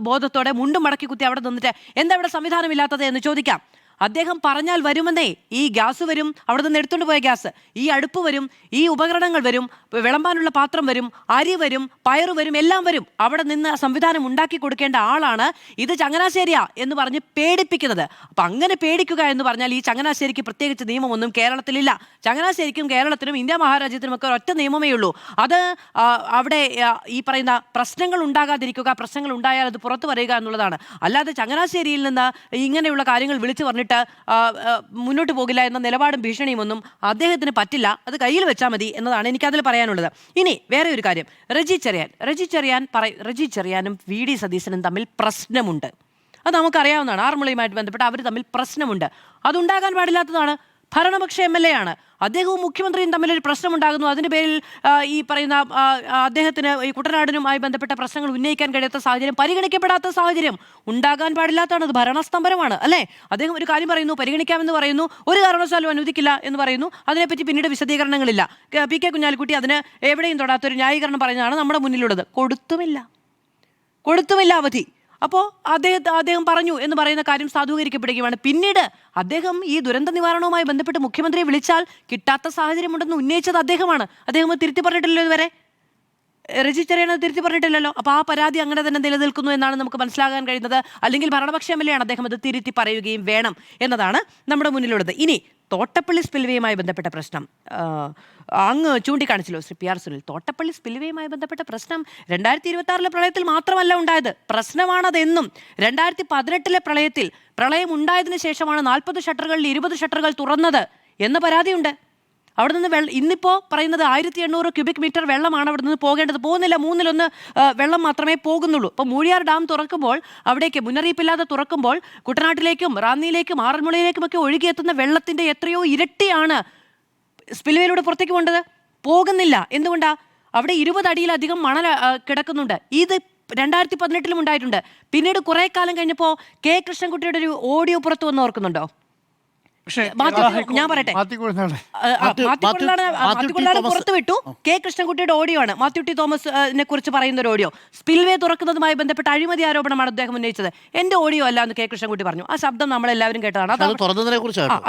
ബോധത്തോടെ മുണ്ടും മടക്കി കുത്തി അവിടെ നിന്നിട്ട് എന്താ ഇവിടെ സംവിധാനമില്ലാത്തത് എന്ന് ചോദിക്കാം. അദ്ദേഹം പറഞ്ഞാൽ വരുമെന്നേ. ഈ ഗ്യാസ് വരും, അവിടെ നിന്ന് എടുത്തുകൊണ്ട് പോയ ഗ്യാസ്, ഈ അടുപ്പ് വരും, ഈ ഉപകരണങ്ങൾ വരും, വിളമ്പാനുള്ള പാത്രം വരും, അരി വരും, പയറ് വരും, എല്ലാം വരും. അവിടെ നിന്ന് സംവിധാനം ഉണ്ടാക്കി കൊടുക്കേണ്ട ആളാണ് ഇത് ചങ്ങനാശ്ശേരിയാ എന്ന് പറഞ്ഞ് പേടിപ്പിക്കുന്നത്. അപ്പം അങ്ങനെ പേടിക്കുക എന്ന് പറഞ്ഞാൽ ഈ ചങ്ങനാശ്ശേരിക്ക് പ്രത്യേകിച്ച് നിയമമൊന്നും കേരളത്തിലില്ല. ചങ്ങനാശ്ശേരിക്കും കേരളത്തിനും ഇന്ത്യ മഹാരാജ്യത്തിനും ഒക്കെ ഒറ്റ നിയമമേ ഉള്ളൂ. അത് അവിടെ ഈ പറയുന്ന പ്രശ്നങ്ങൾ ഉണ്ടാകാതിരിക്കുക, പ്രശ്നങ്ങൾ ഉണ്ടായാൽ അത് പുറത്തു വരിക എന്നുള്ളതാണ്. അല്ലാതെ ചങ്ങനാശ്ശേരിയിൽ നിന്ന് ഇങ്ങനെയുള്ള കാര്യങ്ങൾ വിളിച്ചു പറഞ്ഞിട്ട് മുന്നോട്ട് പോകില്ല എന്ന നിലപാടും ഭീഷണിയും ഒന്നും അദ്ദേഹത്തിന് പറ്റില്ല. അത് കയ്യിൽ വെച്ചാൽ മതി എന്നതാണ് എനിക്കതിൽ പറയാനുള്ളത്. ഇനി വേറെ ഒരു കാര്യം, റജി ചെറിയാനും VD സതീശനും തമ്മിൽ പ്രശ്നമുണ്ട്. അത് നമുക്കറിയാവുന്നതാണ്. ആറന്മുളയുമായിട്ട് ബന്ധപ്പെട്ട് അവർ തമ്മിൽ പ്രശ്നമുണ്ട്. അതുണ്ടാകാൻ പാടില്ലാത്തതാണ്. ഭരണപക്ഷ MLA ആണ്. അദ്ദേഹവും മുഖ്യമന്ത്രിയും തമ്മിലൊരു പ്രശ്നമുണ്ടാകുന്നു. അതിൻ്റെ പേരിൽ ഈ പറയുന്ന അദ്ദേഹത്തിന് ഈ കുട്ടനാടിനുമായി ബന്ധപ്പെട്ട പ്രശ്നങ്ങൾ ഉന്നയിക്കാൻ കഴിയാത്ത സാഹചര്യം, പരിഗണിക്കപ്പെടാത്ത സാഹചര്യം ഉണ്ടാകാൻ പാടില്ലാത്തതാണ്. അത് ഭരണസ്തംഭനമാണ്, അല്ലേ? അദ്ദേഹം ഒരു കാര്യം പറയുന്നു, പരിഗണിക്കാമെന്ന് പറയുന്നു, ഒരു കാരണവശാലും അനുവദിക്കില്ല എന്ന് പറയുന്നു. അതിനെപ്പറ്റി പിന്നീട് വിശദീകരണങ്ങളില്ല. PK കുഞ്ഞാലിക്കുട്ടി അതിന് എവിടെയും തൊടാത്തൊരു ന്യായീകരണം പറയുന്നതാണ് നമ്മുടെ മുന്നിലുള്ളത്. കൊടുത്തുമില്ല അവധി. അപ്പോൾ അദ്ദേഹം പറഞ്ഞു എന്ന് പറയുന്ന കാര്യം സാധൂകരിക്കപ്പെടുകയാണ്. പിന്നീട് അദ്ദേഹം ഈ ദുരന്ത നിവാരണവുമായി ബന്ധപ്പെട്ട് മുഖ്യമന്ത്രിയെ വിളിച്ചാൽ കിട്ടാത്ത സാഹചര്യമുണ്ടെന്ന് ഉന്നയിച്ചത് അദ്ദേഹമാണ്. അദ്ദേഹം തിരുത്തി പറഞ്ഞിട്ടില്ലല്ലോ ഇതുവരെ. റജി ചെറിയാൻ തിരുത്തി പറഞ്ഞിട്ടില്ലല്ലോ. അപ്പോൾ ആ പരാതി അങ്ങനെ തന്നെ നിലനിൽക്കുന്നു എന്നാണ് നമുക്ക് മനസ്സിലാകാൻ കഴിയുന്നത്. അല്ലെങ്കിൽ ഭരണപക്ഷ MLA ആണ്, അദ്ദേഹം അത് തിരുത്തി പറയുകയും വേണം എന്നതാണ് നമ്മുടെ മുന്നിലുള്ളത്. ഇനി തോട്ടപ്പള്ളി സ്പിൽവേയുമായി ബന്ധപ്പെട്ട പ്രശ്നം അങ്ങ് ചൂണ്ടിക്കാണിച്ചല്ലോ ശ്രീ PR സുനിൽ. തോട്ടപ്പള്ളി സ്പിൽവേയുമായി ബന്ധപ്പെട്ട പ്രശ്നം 2026 പ്രളയത്തിൽ മാത്രമല്ല ഉണ്ടായത്, പ്രശ്നമാണതെന്നും. 2018 പ്രളയത്തിൽ, പ്രളയം ഉണ്ടായതിനു ശേഷമാണ് 40 ഷട്ടറുകളിൽ 20 ഷട്ടറുകൾ തുറന്നത് എന്ന പരാതിയുണ്ട്. അവിടെ നിന്ന് ഇന്നിപ്പോൾ പറയുന്നത് 1800 ക്യൂബിക് മീറ്റർ വെള്ളമാണ് അവിടെ നിന്ന് പോകേണ്ടത്. പോകുന്നില്ല, 1/3 വെള്ളം മാത്രമേ പോകുന്നുള്ളൂ. അപ്പോൾ മൂഴിയാർ ഡാം തുറക്കുമ്പോൾ, അവിടേക്ക് മുന്നറിയിപ്പില്ലാതെ തുറക്കുമ്പോൾ കുട്ടനാട്ടിലേക്കും റാന്നിയിലേക്കും ആറന്മുളയിലേക്കുമൊക്കെ ഒഴുകിയെത്തുന്ന വെള്ളത്തിൻ്റെ എത്രയോ ഇരട്ടിയാണ് സ്പിൽവേയിലൂടെ പുറത്തേക്ക് പോകുന്നില്ല. എന്തുകൊണ്ടാ? അവിടെ 20 അടിയിലധികം മണൽ കിടക്കുന്നുണ്ട്. ഇത് 2018 ഉണ്ടായിട്ടുണ്ട്. പിന്നീട് കുറേ കാലം കഴിഞ്ഞപ്പോൾ K കൃഷ്ണൻകുട്ടിയുടെ ഒരു ഓഡിയോ പുറത്തു വന്ന് ഓർക്കുന്നുണ്ടോ? ഞാൻ പറയട്ടെ, പുറത്തുവിട്ടു. K കൃഷ്ണൻകുട്ടിയുടെ ഓഡിയോ ആണ്. മാത്യു ടി തോമസിനെ കുറിച്ച് പറയുന്ന ഒരു ഓഡിയോ. സ്പിൽവേ തുറക്കുന്നതുമായി ബന്ധപ്പെട്ട അഴിമതി ആരോപണമാണ് അദ്ദേഹം ഉന്നയിച്ചത്. എന്റെ ഓഡിയോ അല്ല എന്ന് K കൃഷ്ണൻകുട്ടി പറഞ്ഞു. ആ ശബ്ദം നമ്മളെല്ലാവരും കേട്ടതാണ്.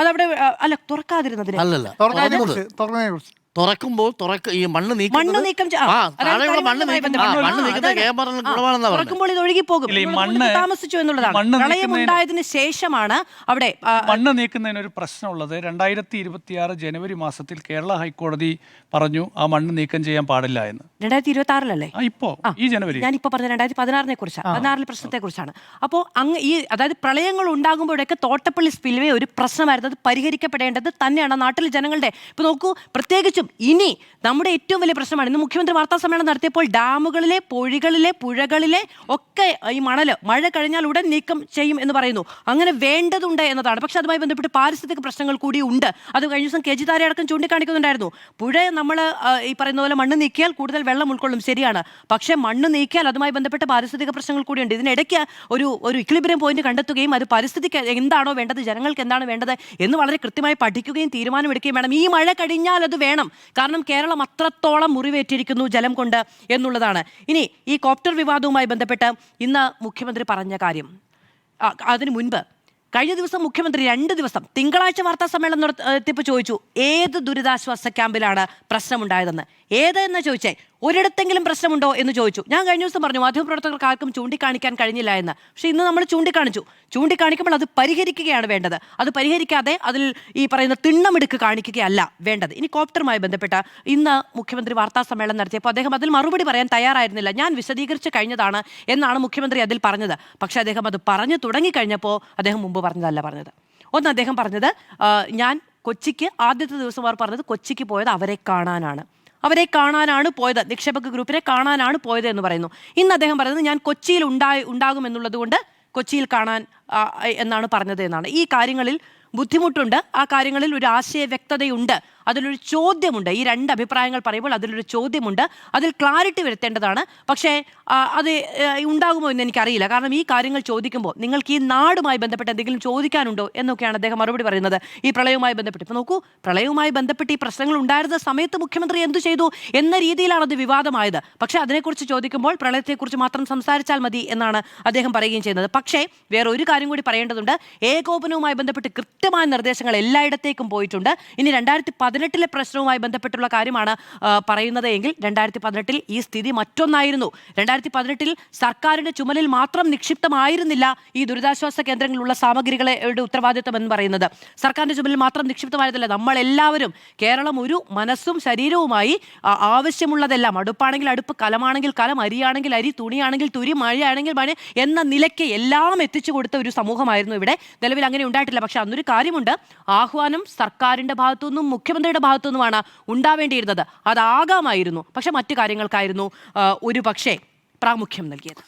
അതവിടെ അല്ല, തുറക്കാതിരുന്നതിന് തുറക്കുമ്പോൾ ഈ മണ്ണ് നീക്കം തുറക്കുമ്പോൾ ഇത് ഒഴുകിപ്പോകും. താമസിച്ചു എന്നുള്ളതാണ്. പ്രളയം ഉണ്ടായതിനു ശേഷമാണ് അവിടെ മണ്ണ് നീക്കുന്നതിന് ഒരു പ്രശ്നമുള്ളത്. 2026 ജനുവരി മാസത്തിൽ കേരള ഹൈക്കോടതി പറഞ്ഞു ആ മണ്ണ് നീക്കം ചെയ്യാൻ പാടില്ല എന്ന്. 2026 ഇപ്പോ ഈ ജനുവരി ഞാനിപ്പോ പറഞ്ഞ 2016 കുറിച്ചാണ്, 16 പ്രശ്നത്തെ കുറിച്ചാണ്. അപ്പോൾ അതായത് പ്രളയങ്ങൾ ഉണ്ടാകുമ്പോഴൊക്കെ തോട്ടപ്പള്ളി സ്പിൽവേ ഒരു പ്രശ്നമായിരുന്നു. അത് പരിഹരിക്കപ്പെടേണ്ടത് തന്നെയാണ് നാട്ടിലെ ജനങ്ങളുടെ. ഇപ്പൊ നോക്കൂ, പ്രത്യേകിച്ചും ഇനി നമ്മുടെ ഏറ്റവും വലിയ പ്രശ്നമാണ്. ഇന്ന് മുഖ്യമന്ത്രി വാർത്താ സമ്മേളനം നടത്തിയപ്പോൾ ഡാമുകളിലെ, പൊഴികളിലെ, പുഴകളിലെ ഒക്കെ ഈ മഴ കഴിഞ്ഞാൽ ഉടൻ നീക്കം ചെയ്യും എന്ന് പറയുന്നു. അങ്ങനെ വേണ്ടതുണ്ട് എന്നതാണ്. പക്ഷെ അതുമായി ബന്ധപ്പെട്ട് പാരിസ്ഥിതിക പ്രശ്നങ്ങൾ കൂടി ഉണ്ട്. അത് കഴിഞ്ഞ ദിവസം KG താര അടക്കം ചൂണ്ടിക്കാണിക്കുന്നുണ്ടായിരുന്നു. പുഴ നമ്മൾ ഈ പറയുന്ന പോലെ മണ്ണ് നീക്കിയാൽ കൂടുതൽ വെള്ളം ഉൾക്കൊള്ളും, ശരിയാണ്. പക്ഷേ മണ്ണ് നീക്കിയാൽ അതുമായി ബന്ധപ്പെട്ട പാരിസ്ഥിതിക പ്രശ്നങ്ങൾ കൂടിയുണ്ട്. ഇതിനിടയ്ക്ക് ഒരു ഇക്വിലിബ്രിയം പോയിന്റ് കണ്ടെത്തുകയും അത് പരിസ്ഥിതിക്ക് എന്താണോ വേണ്ടത്, ജനങ്ങൾക്ക് എന്താണ് വേണ്ടത് എന്ന് വളരെ കൃത്യമായി പഠിക്കുകയും തീരുമാനമെടുക്കുകയും വേണം. ഈ മഴ കഴിഞ്ഞാൽ അത് വേണം. കാരണം കേരളം അത്രത്തോളം മുറിവേറ്റിരിക്കുന്നു ജലം കൊണ്ട് എന്നുള്ളതാണ്. ഇനി ഈ കോപ്റ്റർ വിവാദവുമായി ബന്ധപ്പെട്ട് ഇന്ന് മുഖ്യമന്ത്രി പറഞ്ഞ കാര്യം, അതിനു മുൻപ് കഴിഞ്ഞ ദിവസം മുഖ്യമന്ത്രി 2 ദിവസം തിങ്കളാഴ്ച വാർത്താ സമ്മേളനം നടത്തിയപ്പോൾ ചോദിച്ചു ഏത് ദുരിതാശ്വാസ ക്യാമ്പിലാണ് പ്രശ്നമുണ്ടായതെന്ന്. എന്ന് ചോദിച്ചേ, ഒരിടത്തെങ്കിലും പ്രശ്നമുണ്ടോ എന്ന് ചോദിച്ചു. ഞാൻ കഴിഞ്ഞ ദിവസം പറഞ്ഞു മാധ്യമപ്രവർത്തകർക്ക് ആർക്കും ചൂണ്ടിക്കാണിക്കാൻ കഴിഞ്ഞില്ല എന്ന്. പക്ഷേ ഇന്ന് നമ്മൾ ചൂണ്ടിക്കാണിക്കുമ്പോൾ അത് പരിഹരിക്കുകയാണ് വേണ്ടത്. അത് പരിഹരിക്കാതെ അതിൽ ഈ പറയുന്ന തിണ്ണമെടുക്ക് കാണിക്കുകയല്ല വേണ്ടത്. ഇനി കോപ്റ്ററുമായി ബന്ധപ്പെട്ട ഇന്ന് മുഖ്യമന്ത്രി വാർത്താ സമ്മേളനം നടത്തിയപ്പോൾ അദ്ദേഹം അതിൽ മറുപടി പറയാൻ തയ്യാറായിരുന്നില്ല. ഞാൻ വിശദീകരിച്ച് കഴിഞ്ഞതാണ് എന്നാണ് മുഖ്യമന്ത്രി അതിൽ പറഞ്ഞത്. പക്ഷേ അദ്ദേഹം അത് പറഞ്ഞു തുടങ്ങിക്കഴിഞ്ഞപ്പോൾ അദ്ദേഹം മുമ്പ് പറഞ്ഞതല്ല പറഞ്ഞത്. ഒന്ന് അദ്ദേഹം പറഞ്ഞത് ഞാൻ കൊച്ചിക്ക് ആദ്യത്തെ ദിവസം അവർ പറഞ്ഞത് കൊച്ചിക്ക് പോയത് അവരെ കാണാനാണ് പോയത്, നിക്ഷേപക ഗ്രൂപ്പിനെ കാണാനാണ് പോയത് എന്ന് പറയുന്നു. ഇന്ന് അദ്ദേഹം പറയുന്നത് ഞാൻ കൊച്ചിയിൽ ഉണ്ടാകുമെന്നുള്ളത് കൊണ്ട് കൊച്ചിയിൽ കാണാൻ എന്നാണ് പറഞ്ഞത് എന്നാണ്. ഈ കാര്യങ്ങളിൽ ബുദ്ധിമുട്ടുണ്ട്, ആ കാര്യങ്ങളിൽ ഒരു ആശയ വ്യക്തതയുണ്ട്, അതിലൊരു ചോദ്യമുണ്ട്. ഈ രണ്ട് അഭിപ്രായങ്ങൾ പറയുമ്പോൾ അതിലൊരു ചോദ്യമുണ്ട്, അതിൽ ക്ലാരിറ്റി വരുത്തേണ്ടതാണ്. പക്ഷേ അത് ഉണ്ടാകുമോ എന്ന് എനിക്കറിയില്ല. കാരണം ഈ കാര്യങ്ങൾ ചോദിക്കുമ്പോൾ നിങ്ങൾക്ക് ഈ നാടുമായി ബന്ധപ്പെട്ട് എന്തെങ്കിലും ചോദിക്കാനുണ്ടോ എന്നൊക്കെയാണ് അദ്ദേഹം മറുപടി പറയുന്നത്. ഈ പ്രളയവുമായി ബന്ധപ്പെട്ട് ഇപ്പോൾ നോക്കൂ, പ്രളയവുമായി ബന്ധപ്പെട്ട് ഈ പ്രശ്നങ്ങൾ ഉണ്ടായിരുന്ന സമയത്ത് മുഖ്യമന്ത്രി എന്തു ചെയ്തു എന്ന രീതിയിലാണ് അത് വിവാദമായത്. പക്ഷേ അതിനെക്കുറിച്ച് ചോദിക്കുമ്പോൾ പ്രളയത്തെക്കുറിച്ച് മാത്രം സംസാരിച്ചാൽ മതി എന്നാണ് അദ്ദേഹം പറയുകയും ചെയ്യുന്നത്. പക്ഷേ വേറെ ഒരു കാര്യം കൂടി പറയേണ്ടതുണ്ട്. ഏകോപനവുമായി ബന്ധപ്പെട്ട് കൃത്യമായ നിർദ്ദേശങ്ങൾ എല്ലായിടത്തേക്കും പോയിട്ടുണ്ട്. ഇനി 2018 പ്രശ്നവുമായി ബന്ധപ്പെട്ടുള്ള കാര്യമാണ് പറയുന്നത് എങ്കിൽ 2018 ഈ സ്ഥിതി മറ്റൊന്നായിരുന്നു. 2018 സർക്കാരിന്റെ ചുമലിൽ മാത്രം നിക്ഷിപ്തമായിരുന്നില്ല ഈ ദുരിതാശ്വാസ കേന്ദ്രങ്ങളിലുള്ള സാമഗ്രികളുടെ ഉത്തരവാദിത്തം എന്ന് പറയുന്നത്. സർക്കാരിന്റെ ചുമലിൽ മാത്രം നിക്ഷിപ്തമായിരുന്നില്ല. നമ്മളെല്ലാവരും കേരളം ഒരു മനസ്സും ശരീരവുമായി ആവശ്യമുള്ളതെല്ലാം, അടുപ്പാണെങ്കിൽ അടുപ്പ്, കലമാണെങ്കിൽ കലം, അരിയാണെങ്കിൽ അരി, തുണിയാണെങ്കിൽ തുരി, മഴയാണെങ്കിൽ മഴ എന്ന നിലയ്ക്ക് എല്ലാം എത്തിച്ചു കൊടുത്ത ഒരു സമൂഹമായിരുന്നു ഇവിടെ. നിലവിൽ അങ്ങനെ ഉണ്ടായിട്ടില്ല. പക്ഷെ അന്നൊരു കാര്യമുണ്ട്, ആഹ്വാനം സർക്കാരിന്റെ ഭാഗത്തുനിന്നും മുഖ്യമന്ത്രിയുടെ ഭാഗത്തുനിന്നുമാണ് ഉണ്ടാവേണ്ടിയിരുന്നത്. അതാകാമായിരുന്നു. പക്ഷെ മറ്റു കാര്യങ്ങൾക്കായിരുന്നു ഒരു പക്ഷേ പ്രാമുഖ്യം നൽകിയത്.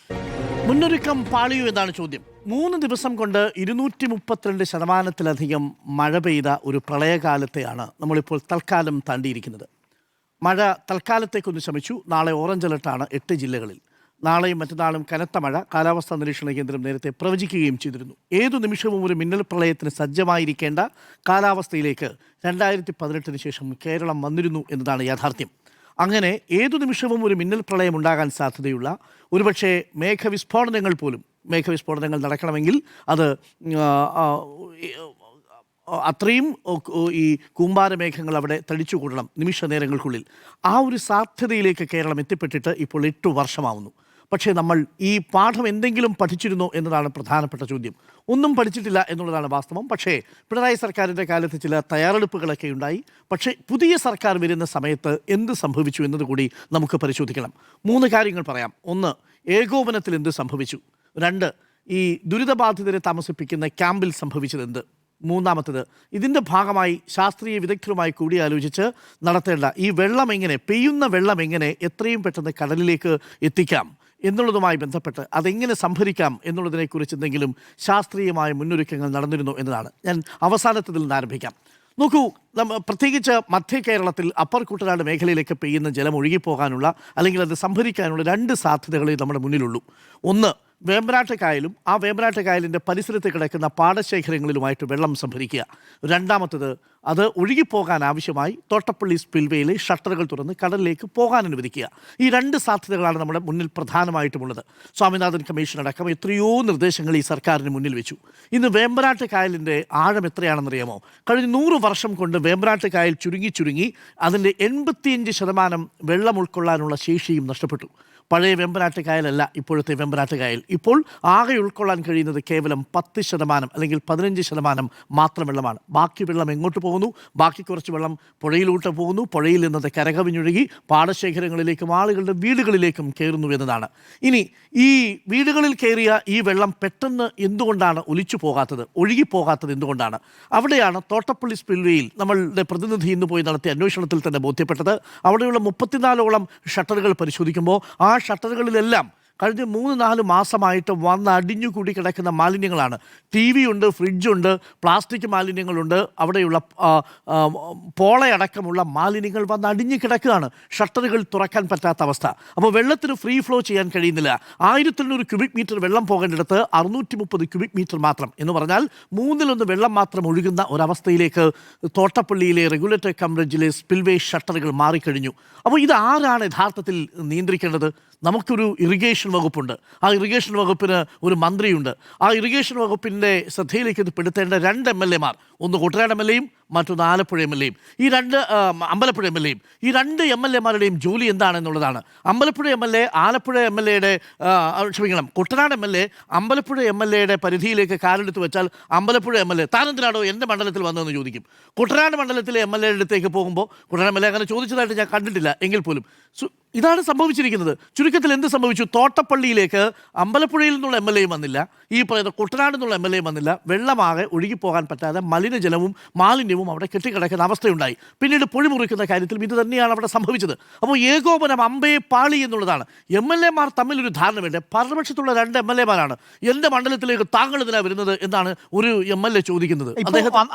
മുന്നൊരുക്കം പാളിയോ എന്നാണ് ചോദ്യം. 3 ദിവസം കൊണ്ട് 232% മഴ പെയ്ത ഒരു പ്രളയകാലത്തെയാണ് നമ്മളിപ്പോൾ തൽക്കാലം താണ്ടിയിരിക്കുന്നത്. മഴ തൽക്കാലത്തേക്കൊന്ന് ശമിച്ചു. നാളെ ഓറഞ്ച് അലർട്ടാണ് 8 ജില്ലകളിൽ. നാളെയും മറ്റന്നാളും കനത്ത മഴ കാലാവസ്ഥാ നിരീക്ഷണ കേന്ദ്രം നേരത്തെ പ്രവചിക്കുകയും ചെയ്തിരുന്നു. ഏതു നിമിഷവും ഒരു മിന്നൽ പ്രളയത്തിന് സജ്ജമായിരിക്കേണ്ട കാലാവസ്ഥയിലേക്ക് 2018 ശേഷം കേരളം വന്നിരുന്നു എന്നതാണ് യാഥാർത്ഥ്യം. അങ്ങനെ ഏതു നിമിഷവും ഒരു മിന്നൽ പ്രളയം ഉണ്ടാകാൻ സാധ്യതയുള്ള, ഒരുപക്ഷെ മേഘവിസ്ഫോടനങ്ങൾ നടക്കണമെങ്കിൽ അത് അത്രയും ഈ കൂമ്പാരമേഘങ്ങൾ അവിടെ തടിച്ചുകൂടണം നിമിഷ നേരങ്ങൾക്കുള്ളിൽ. ആ ഒരു സാധ്യതയിലേക്ക് കേരളം എത്തിപ്പെട്ടിട്ട് ഇപ്പോൾ 8 വർഷമാവുന്നു. പക്ഷേ നമ്മൾ ഈ പാഠം എന്തെങ്കിലും പഠിച്ചിരുന്നോ എന്നതാണ് പ്രധാനപ്പെട്ട ചോദ്യം. ഒന്നും പഠിച്ചിട്ടില്ല എന്നുള്ളതാണ് വാസ്തവം. പക്ഷേ പിണറായി സർക്കാരിൻ്റെ കാലത്ത് ചില തയ്യാറെടുപ്പുകളൊക്കെ ഉണ്ടായി. പക്ഷേ പുതിയ സർക്കാർ വരുന്ന സമയത്ത് എന്ത് സംഭവിച്ചു എന്നതുകൂടി നമുക്ക് പരിശോധിക്കണം. 3 കാര്യങ്ങൾ പറയാം. 1, ഏകോപനത്തിൽ എന്ത് സംഭവിച്ചു. 2, ഈ ദുരിതബാധിതരെ താമസിപ്പിക്കുന്ന ക്യാമ്പിൽ സംഭവിച്ചതെന്ത്. 3, ഇതിൻ്റെ ഭാഗമായി ശാസ്ത്രീയ വിദഗ്ധരുമായി കൂടിയാലോചിച്ച് നടത്തേണ്ട ഈ പെയ്യുന്ന വെള്ളം എങ്ങനെ എത്രയും പെട്ടെന്ന് കടലിലേക്ക് എത്തിക്കാം എന്നുള്ളതുമായി ബന്ധപ്പെട്ട് അതെങ്ങനെ സംഭരിക്കാം എന്നുള്ളതിനെക്കുറിച്ച് എന്തെങ്കിലും ശാസ്ത്രീയമായ മുന്നൊരുക്കങ്ങൾ നടന്നിരുന്നു എന്നതാണ്. ഞാൻ അവസാനത്തിൽ നിന്ന് ആരംഭിക്കാം. നോക്കൂ, പ്രത്യേകിച്ച് മധ്യ കേരളത്തിൽ അപ്പർ കുട്ടനാട് മേഖലയിലേക്ക് പെയ്യുന്ന ജലം ഒഴുകിപ്പോകാനുള്ള അല്ലെങ്കിൽ അത് സംഭരിക്കാനുള്ള 2 സാധ്യതകളെ നമ്മുടെ മുന്നിലുള്ളൂ. 1, വേമ്പനാട്ട് കായലും ആ വേമ്പനാട്ട് കായലിൻ്റെ പരിസരത്ത് കിടക്കുന്ന പാടശേഖരങ്ങളിലുമായിട്ട് വെള്ളം സംഭരിക്കുക. 2, അത് ഒഴുകിപ്പോകാൻ ആവശ്യമായി തോട്ടപ്പള്ളി സ്പിൽവേയിലെ ഷട്ടറുകൾ തുറന്ന് കടലിലേക്ക് പോകാൻ അനുവദിക്കുക. ഈ 2 സാധ്യതകളാണ് നമ്മുടെ മുന്നിൽ പ്രധാനമായിട്ടുമുള്ളത്. സ്വാമിനാഥൻ കമ്മീഷൻ അടക്കം എത്രയോ നിർദ്ദേശങ്ങൾ ഈ സർക്കാരിന് മുന്നിൽ വെച്ചു. ഇന്ന് വേമ്പനാട്ട് കായലിൻ്റെ ആഴം എത്രയാണെന്നറിയാമോ? കഴിഞ്ഞ 100 വർഷം കൊണ്ട് വേമ്പനാട്ട് കായൽ ചുരുങ്ങി അതിൻ്റെ 85% വെള്ളം ഉൾക്കൊള്ളാനുള്ള ശേഷിയും നഷ്ടപ്പെട്ടു. പഴയ വെമ്പനാട്ട് കായലല്ല ഇപ്പോഴത്തെ വെമ്പനാട്ട് കായൽ. ഇപ്പോൾ ആകെ ഉൾക്കൊള്ളാൻ കഴിയുന്നത് കേവലം 10% അല്ലെങ്കിൽ 15% മാത്രം വെള്ളമാണ്. ബാക്കി വെള്ളം എങ്ങോട്ട് പോകുന്നു? ബാക്കി കുറച്ച് വെള്ളം പുഴയിലോട്ട് പോകുന്നു. പുഴയിൽ നിന്നത് കരകവിഞ്ഞൊഴുകി പാടശേഖരങ്ങളിലേക്കും ആളുകളുടെ വീടുകളിലേക്കും കയറുന്നു എന്നതാണ്. ഇനി ഈ വീടുകളിൽ കയറിയ ഈ വെള്ളം പെട്ടെന്ന് എന്തുകൊണ്ടാണ് ഒഴുകിപ്പോകാത്തത് എന്തുകൊണ്ടാണ്? അവിടെയാണ് തോട്ടപ്പള്ളി സ്പിൽവേയിൽ നമ്മളുടെ പ്രതിനിധി ഇന്ന് പോയി നടത്തിയ അന്വേഷണത്തിൽ തന്നെ ബോധ്യപ്പെട്ടത്. അവിടെയുള്ള 34ഓളം ഷട്ടറുകൾ പരിശോധിക്കുമ്പോൾ ആ ഷട്ടറുകളിലെല്ലാം കഴിഞ്ഞ 3-4 മാസമായിട്ട് വന്ന് അടിഞ്ഞുകൂടി കിടക്കുന്ന മാലിന്യങ്ങളാണ്. TV ഉണ്ട്, ഫ്രിഡ്ജുണ്ട്, പ്ലാസ്റ്റിക് മാലിന്യങ്ങളുണ്ട്, അവിടെയുള്ള പോളയടക്കമുള്ള മാലിന്യങ്ങൾ വന്ന് അടിഞ്ഞു കിടക്കുകയാണ്. ഷട്ടറുകൾ തുറക്കാൻ പറ്റാത്ത അവസ്ഥ. അപ്പോൾ വെള്ളത്തിന് ഫ്രീ ഫ്ലോ ചെയ്യാൻ കഴിയുന്നില്ല. 1200 ക്യൂബിക് മീറ്റർ വെള്ളം പോകേണ്ടിടത്ത് 630 ക്യൂബിക് മീറ്റർ മാത്രം എന്ന് പറഞ്ഞാൽ 1/3 വെള്ളം മാത്രം ഒഴുകുന്ന ഒരവസ്ഥയിലേക്ക് തോട്ടപ്പള്ളിയിലെ റെഗുലേറ്ററി കം ബ്രിഡ്ജിലെ സ്പിൽവേ ഷട്ടറുകൾ മാറിക്കഴിഞ്ഞു. അപ്പോൾ ഇത് ആരാണ് യഥാർത്ഥത്തിൽ നിയന്ത്രിക്കേണ്ടത്? നമുക്കൊരു ഇറിഗേഷൻ വകുപ്പുണ്ട്. ആ ഇറിഗേഷൻ വകുപ്പിന് ഒരു മന്ത്രിയുണ്ട്. ആ ഇറിഗേഷൻ വകുപ്പിൻ്റെ ശ്രദ്ധയിലേക്ക് ഇത് പെടുത്തേണ്ട 2 MLA മാർ, ഒന്ന് കുട്ടനാട് MLA-യും മറ്റൊന്ന് ആലപ്പുഴ MLA-യും, അമ്പലപ്പുഴ MLA-യും. ഈ 2 MLA-മാരുടെയും ജോലി എന്താണെന്നുള്ളതാണ്. അമ്പലപ്പുഴ MLA ആലപ്പുഴ MLA-യുടെ കുട്ടനാട് MLA അമ്പലപ്പുഴ MLA-യുടെ പരിധിയിലേക്ക് കാലെടുത്ത് വെച്ചാൽ അമ്പലപ്പുഴ MLA താനെന്തിനാണോ എൻ്റെ മണ്ഡലത്തിൽ വന്നതെന്ന് ചോദിക്കും. കുട്ടനാട് മണ്ഡലത്തിലെ MLA-യുടെ അടുത്തേക്ക് പോകുമ്പോൾ കുട്ടനാട് MLA അങ്ങനെ ചോദിച്ചതായിട്ട് ഞാൻ കണ്ടിട്ടില്ല. എങ്കിൽ പോലും ഇതാണ് സംഭവിച്ചിരിക്കുന്നത്. ചുരുക്കത്തിൽ എന്ത് സംഭവിച്ചു? തോട്ടപ്പള്ളിയിലേക്ക് അമ്പലപ്പുഴയിൽ നിന്നുള്ള MLA വന്നില്ല, ഈ പറയുന്ന കുട്ടനാട് നിന്നുള്ള MLA വന്നില്ല. വെള്ളമാകെ ഒഴുകിപ്പോകാൻ പറ്റാതെ മലിനജലവും മാലിന്യവും അവിടെ കെട്ടിക്കിടക്കുന്ന അവസ്ഥയുണ്ടായി. പിന്നീട് പൊഴി മുറിക്കുന്ന കാര്യത്തിലും ഇത് തന്നെയാണ് അവിടെ സംഭവിച്ചത്. അപ്പോൾ ഏകോപനം അമ്പേ പാളി എന്നുള്ളതാണ്. MLA മാർ തമ്മിലൊരു ധാരണ വേണ്ടേ? ഭരണപക്ഷത്തുള്ള 2 MLA മാരാണ്. എൻ്റെ മണ്ഡലത്തിലേക്ക് താങ്കൾ ഇതിനാണ് വരുന്നത് എന്നാണ് ഒരു MLA ചോദിക്കുന്നത്.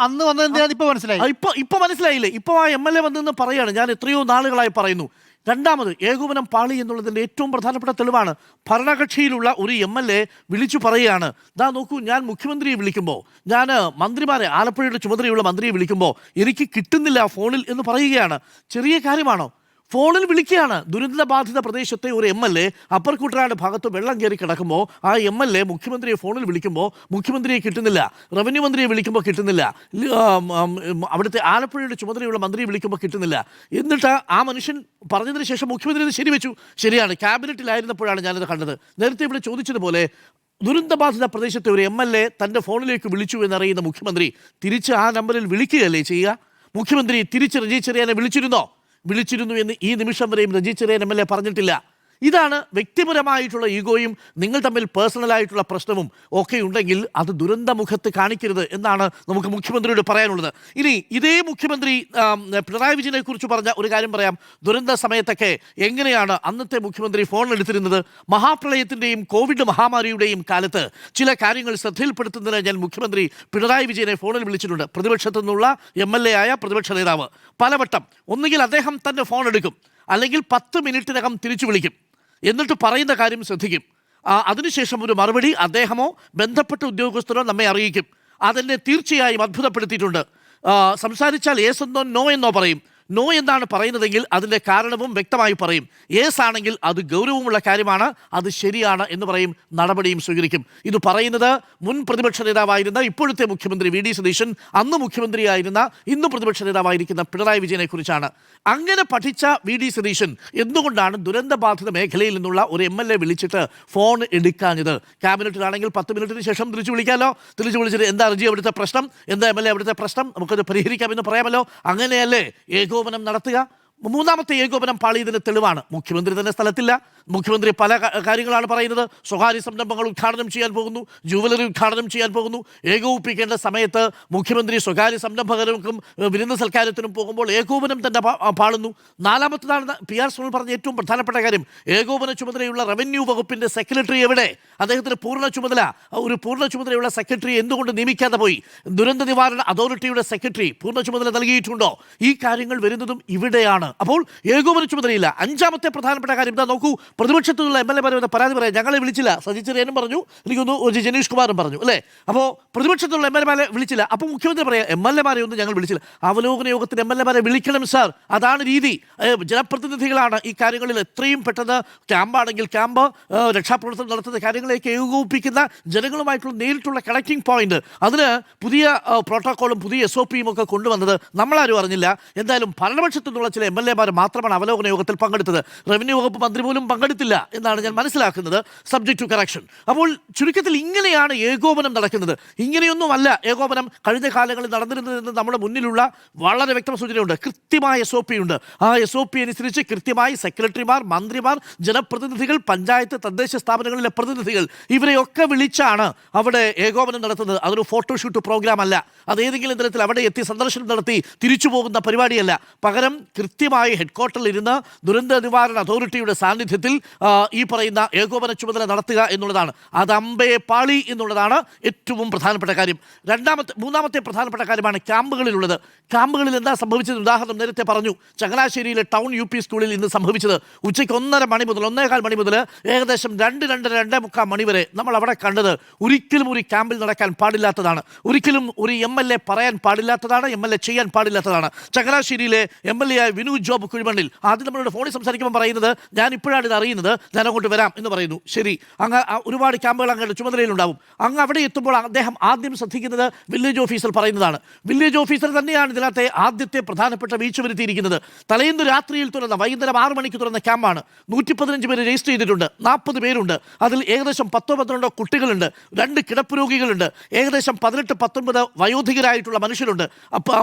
അന്ന് വന്നത് ഇപ്പൊ മനസ്സിലായി. ഇപ്പൊ മനസ്സിലായില്ലേ? ഇപ്പോൾ ആ MLA വന്നെന്ന് പറയാണ്. ഞാൻ എത്രയോ നാളുകളായി പറയുന്നു. രണ്ടാമത് ഏകോപനം പാളി എന്നുള്ളതിൻ്റെ ഏറ്റവും പ്രധാനപ്പെട്ട തെളിവാണ് ഭരണകക്ഷിയിലുള്ള ഒരു MLA വിളിച്ചു പറയുകയാണ്, ദാ നോക്കൂ, ഞാൻ മുഖ്യമന്ത്രിയെ വിളിക്കുമ്പോൾ, ഞാൻ മന്ത്രിമാരെ, ആലപ്പുഴയുടെ ചുമതലയുള്ള മന്ത്രിയെ വിളിക്കുമ്പോൾ എനിക്ക് കിട്ടുന്നില്ല ഫോണിൽ എന്ന് പറയുകയാണ്. ചെറിയ കാര്യമാണോ? ഫോണിൽ വിളിക്കുകയാണ്. ദുരന്തബാധിത പ്രദേശത്തെ ഒരു MLA അപ്പർ കുട്ടനാട് ഭാഗത്ത് വെള്ളം കയറി കിടക്കുമ്പോൾ ആ MLA മുഖ്യമന്ത്രിയെ ഫോണിൽ വിളിക്കുമ്പോൾ മുഖ്യമന്ത്രിയെ കിട്ടുന്നില്ല, റവന്യൂ മന്ത്രിയെ വിളിക്കുമ്പോൾ കിട്ടുന്നില്ല, അവിടുത്തെ ആലപ്പുഴയുടെ ചുമതലയുള്ള മന്ത്രിയെ വിളിക്കുമ്പോൾ കിട്ടുന്നില്ല. എന്നിട്ട് ആ മനുഷ്യൻ പറഞ്ഞതിന് ശേഷം മുഖ്യമന്ത്രി ഇത് ശരിവെച്ചു. ശരിയാണ്, ക്യാബിനറ്റിലായിരുന്നപ്പോഴാണ് ഞാനത് കണ്ടത്. നേരത്തെ ഇവിടെ ചോദിച്ചതുപോലെ ദുരന്തബാധിത പ്രദേശത്തെ ഒരു MLA തൻ്റെ ഫോണിലേക്ക് വിളിച്ചു എന്നറിയുന്ന മുഖ്യമന്ത്രി തിരിച്ച് ആ നമ്പറിൽ വിളിക്കുകയല്ലേ ചെയ്യുക? മുഖ്യമന്ത്രി തിരിച്ച് രജി ചെറിയാനെ വിളിച്ചിരുന്നു എന്ന് ഈ നിമിഷം വരെയും രജി ചെറിയാൻ MLA പറഞ്ഞിട്ടില്ല. ഇതാണ് വ്യക്തിപരമായിട്ടുള്ള ഈഗോയും നിങ്ങൾ തമ്മിൽ പേഴ്സണലായിട്ടുള്ള പ്രശ്നവും ഒക്കെ ഉണ്ടെങ്കിൽ അത് ദുരന്തമുഖത്ത് കാണിക്കരുത് എന്നാണ് നമുക്ക് മുഖ്യമന്ത്രിയോട് പറയാനുള്ളത്. ഇനി ഇതേ മുഖ്യമന്ത്രി പിണറായി വിജയനെ കുറിച്ച് പറഞ്ഞ ഒരു കാര്യം പറയാം. ദുരന്ത സമയത്തൊക്കെ എങ്ങനെയാണ് അന്നത്തെ മുഖ്യമന്ത്രി ഫോൺ എടുത്തിരുന്നത്? മഹാപ്രളയത്തിൻ്റെയും കോവിഡ് മഹാമാരിയുടെയും കാലത്ത് ചില കാര്യങ്ങൾ ശ്രദ്ധയിൽപ്പെടുത്തുന്നതിന് ഞാൻ മുഖ്യമന്ത്രി പിണറായി വിജയനെ ഫോണിൽ വിളിച്ചിട്ടുണ്ട്. പ്രതിപക്ഷത്തു നിന്നുള്ള MLA ആയ പ്രതിപക്ഷ നേതാവ് പലവട്ടം ഒന്നുകിൽ അദ്ദേഹം തന്നെ ഫോൺ എടുക്കും, അല്ലെങ്കിൽ 10 മിനിറ്റിനകം തിരിച്ചു വിളിക്കും. എന്നിട്ട് പറയുന്ന കാര്യം ശ്രദ്ധിക്കും. അതിനുശേഷം ഒരു മറുപടി അദ്ദേഹമോ ബന്ധപ്പെട്ട ഉദ്യോഗസ്ഥരോ നമ്മെ അറിയിക്കും. അതെന്നെ തീർച്ചയായും അത്ഭുതപ്പെടുത്തിയിട്ടുണ്ട്. സംസാരിച്ചാൽ യേസ് എന്നോ നോ എന്നോ പറയും. നോ എന്നാണ് പറയുന്നതെങ്കിൽ അതിൻ്റെ കാരണവും വ്യക്തമായി പറയും. യേസ് ആണെങ്കിൽ അത് ഗൗരവമുള്ള കാര്യമാണ്, അത് ശരിയാണ് എന്ന് പറയും, നടപടിയും സ്വീകരിക്കും. ഇത് പറയുന്നത് മുൻ പ്രതിപക്ഷ നേതാവായിരുന്ന ഇപ്പോഴത്തെ മുഖ്യമന്ത്രി VD സതീശൻ, അന്ന് മുഖ്യമന്ത്രിയായിരുന്ന ഇന്ന് പ്രതിപക്ഷ നേതാവായിരിക്കുന്ന പിണറായി വിജയനെ കുറിച്ചാണ്. അങ്ങനെ പഠിച്ച VD സതീശൻ എന്തുകൊണ്ടാണ് ദുരന്തബാധിത മേഖലയിൽ നിന്നുള്ള ഒരു MLA വിളിച്ചിട്ട് ഫോൺ എടുക്കാഞ്ഞത്? ക്യാബിനറ്റിലാണെങ്കിൽ 10 മിനിറ്റിന് ശേഷം തിരിച്ചു വിളിക്കാമല്ലോ. തിരിച്ചു വിളിച്ചിട്ട് എന്താ RG അവിടുത്തെ പ്രശ്നം, എന്താ MLA അവിടുത്തെ പ്രശ്നം, നമുക്കത് പരിഹരിക്കാമെന്ന് പറയാമല്ലോ. അങ്ങനെയല്ലേ ഏകോപനം നടത്തുക? മൂന്നാമത്തെ ഏകോപനം പാളിയതിന് തെളിവാണ്. മുഖ്യമന്ത്രി തന്നെ സ്ഥലത്തില്ല. മുഖ്യമന്ത്രി പല കാര്യങ്ങളാണ് പറയുന്നത്. സ്വകാര്യ സംരംഭങ്ങൾ ഉദ്ഘാടനം ചെയ്യാൻ പോകുന്നു, ജുവലറി ഉദ്ഘാടനം ചെയ്യാൻ പോകുന്നു. ഏകോപിപ്പിക്കേണ്ട സമയത്ത് മുഖ്യമന്ത്രി സ്വകാര്യ സംരംഭകർക്കും വിരുന്ന് സൽക്കാരത്തിനും പോകുമ്പോൾ ഏകോപനം തന്നെ പാളുന്നു. നാലാമത്തതാണ് PR സുനിൽ പറഞ്ഞ ഏറ്റവും പ്രധാനപ്പെട്ട കാര്യം. ഏകോപന ചുമതലയുള്ള റവന്യൂ വകുപ്പിൻ്റെ സെക്രട്ടറി എവിടെ? അദ്ദേഹത്തിന് ഒരു പൂർണ്ണ ചുമതലയുള്ള സെക്രട്ടറി എന്തുകൊണ്ട് നിയമിക്കാതെ പോയി? ദുരന്ത നിവാരണ അതോറിറ്റിയുടെ സെക്രട്ടറി പൂർണ്ണ ചുമതല നൽകിയിട്ടുണ്ടോ? ഈ കാര്യങ്ങൾ വരുന്നതും ഇവിടെയാണ്. അപ്പോൾ ഏകോപന ചുമതലയില്ല. അഞ്ചാമത്തെ പ്രധാനപ്പെട്ട കാര്യം എന്താ നോക്കൂ. പ്രതിപക്ഷത്തുള്ള MLA മാരെ പരാതി പറയാം, ഞങ്ങളെ വിളിച്ചില്ല. സജി ചെറിയാനും പറഞ്ഞു, എനിക്കൊന്ന് ജനീഷ് കുമാറും പറഞ്ഞു, അല്ലേ? അപ്പോൾ പ്രതിപക്ഷത്തുള്ള MLA മാരെ വിളിച്ചില്ല. അപ്പോൾ മുഖ്യമന്ത്രി പറയാം, MLA മാരെ ഒന്നും ഞങ്ങൾ വിളിച്ചില്ല. അവലോകന യോഗത്തിന് MLA മാരെ വിളിക്കണം സാർ, അതാണ് രീതി. ജനപ്രതിനിധികളാണ് ഈ കാര്യങ്ങളിൽ എത്രയും പെട്ടെന്ന് ക്യാമ്പാണെങ്കിൽ ക്യാമ്പ്, രക്ഷാപ്രവർത്തനം നടത്തുന്ന കാര്യങ്ങളേക്ക് ഏകോപിപ്പിക്കുന്ന ജനങ്ങളുമായിട്ടുള്ള നേരിട്ടുള്ള കണക്റ്റിംഗ് പോയിന്റ്. അതിന് പുതിയ പ്രോട്ടോക്കോളും പുതിയ SOPയും ഒക്കെ കൊണ്ടുവന്നത് നമ്മളാരും അറിഞ്ഞില്ല. എന്തായാലും ഭരണപക്ഷത്തു നിന്നുള്ള ചില MLA മാർ മാത്രമാണ് അവലോകന യോഗത്തിൽ പങ്കെടുത്തത്. റവന്യൂ വകുപ്പ് മന്ത്രി പോലും പങ്കെടുത്തില്ല എന്നാണ് ഞാൻ മനസ്സിലാക്കുന്നത്, സബ്ജക്ട് ടു കറക്ഷൻ. അപ്പോൾ ചുരുക്കത്തിൽ ഇങ്ങനെയാണ് ഏകോപനം നടക്കുന്നത്. ഇങ്ങനെയൊന്നുമല്ല ഏകോപനം കഴിഞ്ഞ കാലങ്ങളിൽ നടന്നിരുന്നതെന്ന് നമ്മുടെ മുന്നിലുള്ള വളരെ വ്യക്തമായ സൂചനയുണ്ട്. കൃത്യമായ SOP ഉണ്ട്. ആ SOP അനുസരിച്ച് കൃത്യമായി സെക്രട്ടറിമാർ, മന്ത്രിമാർ, ജനപ്രതിനിധികൾ, പഞ്ചായത്ത് തദ്ദേശ സ്ഥാപനങ്ങളിലെ പ്രതിനിധികൾ ഇവരെയൊക്കെ വിളിച്ചാണ് അവിടെ ഏകോപനം നടത്തുന്നത്. അതൊരു ഫോട്ടോഷൂട്ട് പ്രോഗ്രാം അല്ല. അത് ഏതെങ്കിലും തരത്തിൽ അവിടെ എത്തി സന്ദർശനം നടത്തി തിരിച്ചു പോകുന്ന പരിപാടിയല്ല. പകരം കൃത്യമായി ഹെഡ്ക്വാർട്ടറിൽ ഇരുന്ന് ദുരന്ത നിവാരണ അതോറിറ്റിയുടെ സാന്നിധ്യത്തിൽ ഈ പറയുന്ന ഏകോപന ചുമതല നടത്തുക എന്നുള്ളതാണ്. അത് അമ്പേ പാളി എന്നുള്ളതാണ് ഏറ്റവും പ്രധാനപ്പെട്ട കാര്യം. മൂന്നാമത്തെ പ്രധാനപ്പെട്ട കാര്യമാണ് ക്യാമ്പുകളിലുള്ളത്. ക്യാമ്പുകളിൽ എന്താ സംഭവിച്ചത്? ഉദാഹരണം നേരത്തെ പറഞ്ഞു. ചങ്ങനാശ്ശേരിയിലെ ടൗൺ UP സ്കൂളിൽ ഇന്ന് സംഭവിച്ചത് ഉച്ചയ്ക്ക് 1:30 മണി മുതൽ ഏകദേശം 2-2:30 മണി വരെ നമ്മൾ അവിടെ കണ്ടത് ഒരിക്കലും ഒരു ക്യാമ്പിൽ നടക്കാൻ പാടില്ലാത്തതാണ്. ഒരിക്കലും ഒരു MLA പറയാൻ പാടില്ലാത്തതാണ്, MLA ചെയ്യാൻ പാടില്ലാത്തതാണ്. ചങ്ങനാശ്ശേരിയിലെ MLA ആയ വിനു ജോബ് കുഴിമണ്ണിൽ ആദ്യം നമ്മളോട് ഫോണിൽ സംസാരിക്കുമ്പോൾ പറയുന്നത്, ഞാൻ ഇപ്പോഴാണ് ഇത് അറിയുന്നത്, ഞാൻ അങ്ങോട്ട് വരാം എന്ന് പറയുന്നു. ശരി, അങ്ങ് ഒരുപാട് ക്യാമ്പുകൾ അങ്ങയുടെ ചുമതലയിലുണ്ടാവും. അങ്ങ് അവിടെ എത്തുമ്പോൾ അദ്ദേഹം ആദ്യം ശ്രദ്ധിക്കുന്നത് വില്ലേജ് ഓഫീസർ പറയുന്നതാണ്. വില്ലേജ് ഓഫീസർ തന്നെയാണ് ഇതിനകത്തെ ആദ്യത്തെ പ്രധാനപ്പെട്ട വീഴ്ച വരുത്തിയിരിക്കുന്നത്. തലേന്ന് രാത്രിയിൽ തുറന്ന, വൈകുന്നേരം 6 മണിക്ക് തുറന്ന ക്യാമ്പാണ്. 115 പേര് രജിസ്റ്റർ ചെയ്തിട്ടുണ്ട്. 40 പേരുണ്ട്. അതിൽ ഏകദേശം 10-12 കുട്ടികളുണ്ട്, 2 കിടപ്പ് രോഗികളുണ്ട്, ഏകദേശം 18-19 വയോധികരായിട്ടുള്ള മനുഷ്യരുണ്ട്,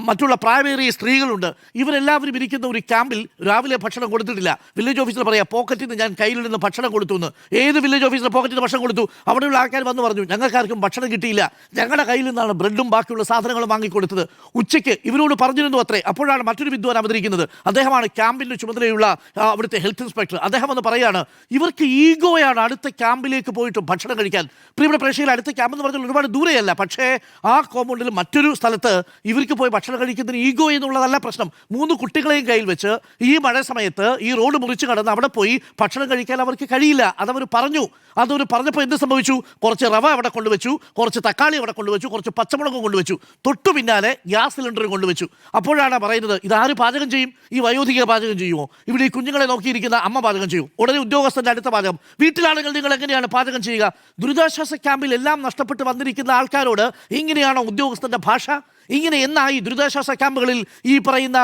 മറ്റുള്ള പ്രായമേറിയ സ്ത്രീകളുണ്ട്. ഇവരെല്ലാവരും ഇരിക്കുന്ന ഒരു ഒരു ക്യാമ്പിൽ രാവിലെ ഭക്ഷണം കൊടുത്തിട്ടില്ല. വില്ലേജ് ഓഫീസർ പറയാം പോക്കറ്റിൽ നിന്ന് ഞാൻ കയ്യിൽ നിന്ന് ഭക്ഷണം കൊടുത്തു എന്ന്. ഏത് വില്ലേജ് ഓഫീസർ പോക്കറ്റിൽ നിന്ന് ഭക്ഷണം കൊടുത്തു? അവിടെയുള്ള ആൾക്കാർ വന്ന് പറഞ്ഞു ഞങ്ങൾക്കാർക്കും ഭക്ഷണം കിട്ടിയില്ല, ഞങ്ങളുടെ കയ്യിൽ നിന്നാണ് ബ്രെഡും ബാക്കിയുള്ള സാധനങ്ങളും വാങ്ങിക്കൊടുത്തത്. ഉച്ചയ്ക്ക് ഇവരോട് പറഞ്ഞിരുന്നു അത്രേ. അപ്പോഴാണ് മറ്റൊരു വിദ്വാൻ അവതരിക്കുന്നത്. അദ്ദേഹമാണ് ക്യാമ്പിൻ്റെ ചുമതലയുള്ള അവിടുത്തെ ഹെൽത്ത് ഇൻസ്പെക്ടർ. അദ്ദേഹം വന്ന് പറയാണ് ഇവർക്ക് ഈഗോയാണ് അടുത്ത ക്യാമ്പിലേക്ക് പോയിട്ട് ഭക്ഷണം കഴിക്കാൻ. പ്രിയപ്പെട്ട പ്രേക്ഷകർ, അടുത്ത ക്യാമ്പ് എന്ന് പറഞ്ഞാൽ ഒരുപാട് ദൂരെയല്ല, പക്ഷേ ആ കോമ്പൗണ്ടിൽ മറ്റൊരു സ്ഥലത്ത് ഇവർക്ക് പോയി ഭക്ഷണം കഴിക്കുന്നതിന് ഈഗോ എന്നുള്ളതല്ല പ്രശ്നം. 3 കുട്ടികളെയും കയ്യിൽ വെച്ച് ഈ മഴ സമയത്ത് ഈ റോഡ് മുറിച്ച് കടന്ന് അവിടെ പോയി ഭക്ഷണം കഴിക്കാൻ അവർക്ക് കഴിയില്ല. അതവർ പറഞ്ഞു. അതവർ പറഞ്ഞപ്പോൾ എന്ത് സംഭവിച്ചു? കുറച്ച് റവ അവിടെ കൊണ്ടുവച്ചു, കുറച്ച് തക്കാളി അവിടെ കൊണ്ടുവച്ചു, കുറച്ച് പച്ചമുളകും കൊണ്ടുവച്ചു, തൊട്ടു പിന്നാലെ ഗ്യാസ് സിലിണ്ടറും കൊണ്ടുവച്ചു. അപ്പോഴാണ് പറയുന്നത് ഇതാര് പാചകം ചെയ്യും? ഈ വയോധിക പാചകം ചെയ്യുമോ? ഇവിടെ ഈ കുഞ്ഞുങ്ങളെ നോക്കിയിരിക്കുന്ന അമ്മ പാചകം ചെയ്യും. ഉടനെ ഉദ്യോഗസ്ഥന്റെ അടുത്ത പാചകം. വീട്ടിലാണെങ്കിൽ നിങ്ങൾ എങ്ങനെയാണ് പാചകം ചെയ്യുക? ദുരിതാശ്വാസ ക്യാമ്പിൽ എല്ലാം നഷ്ടപ്പെട്ട് വന്നിരിക്കുന്ന ആൾക്കാരോട് ഇങ്ങനെയാണോ ഉദ്യോഗസ്ഥന്റെ ഭാഷ? ഇങ്ങനെ എന്നായി ദുരിതാശ്വാസ ക്യാമ്പുകളിൽ ഈ പറയുന്ന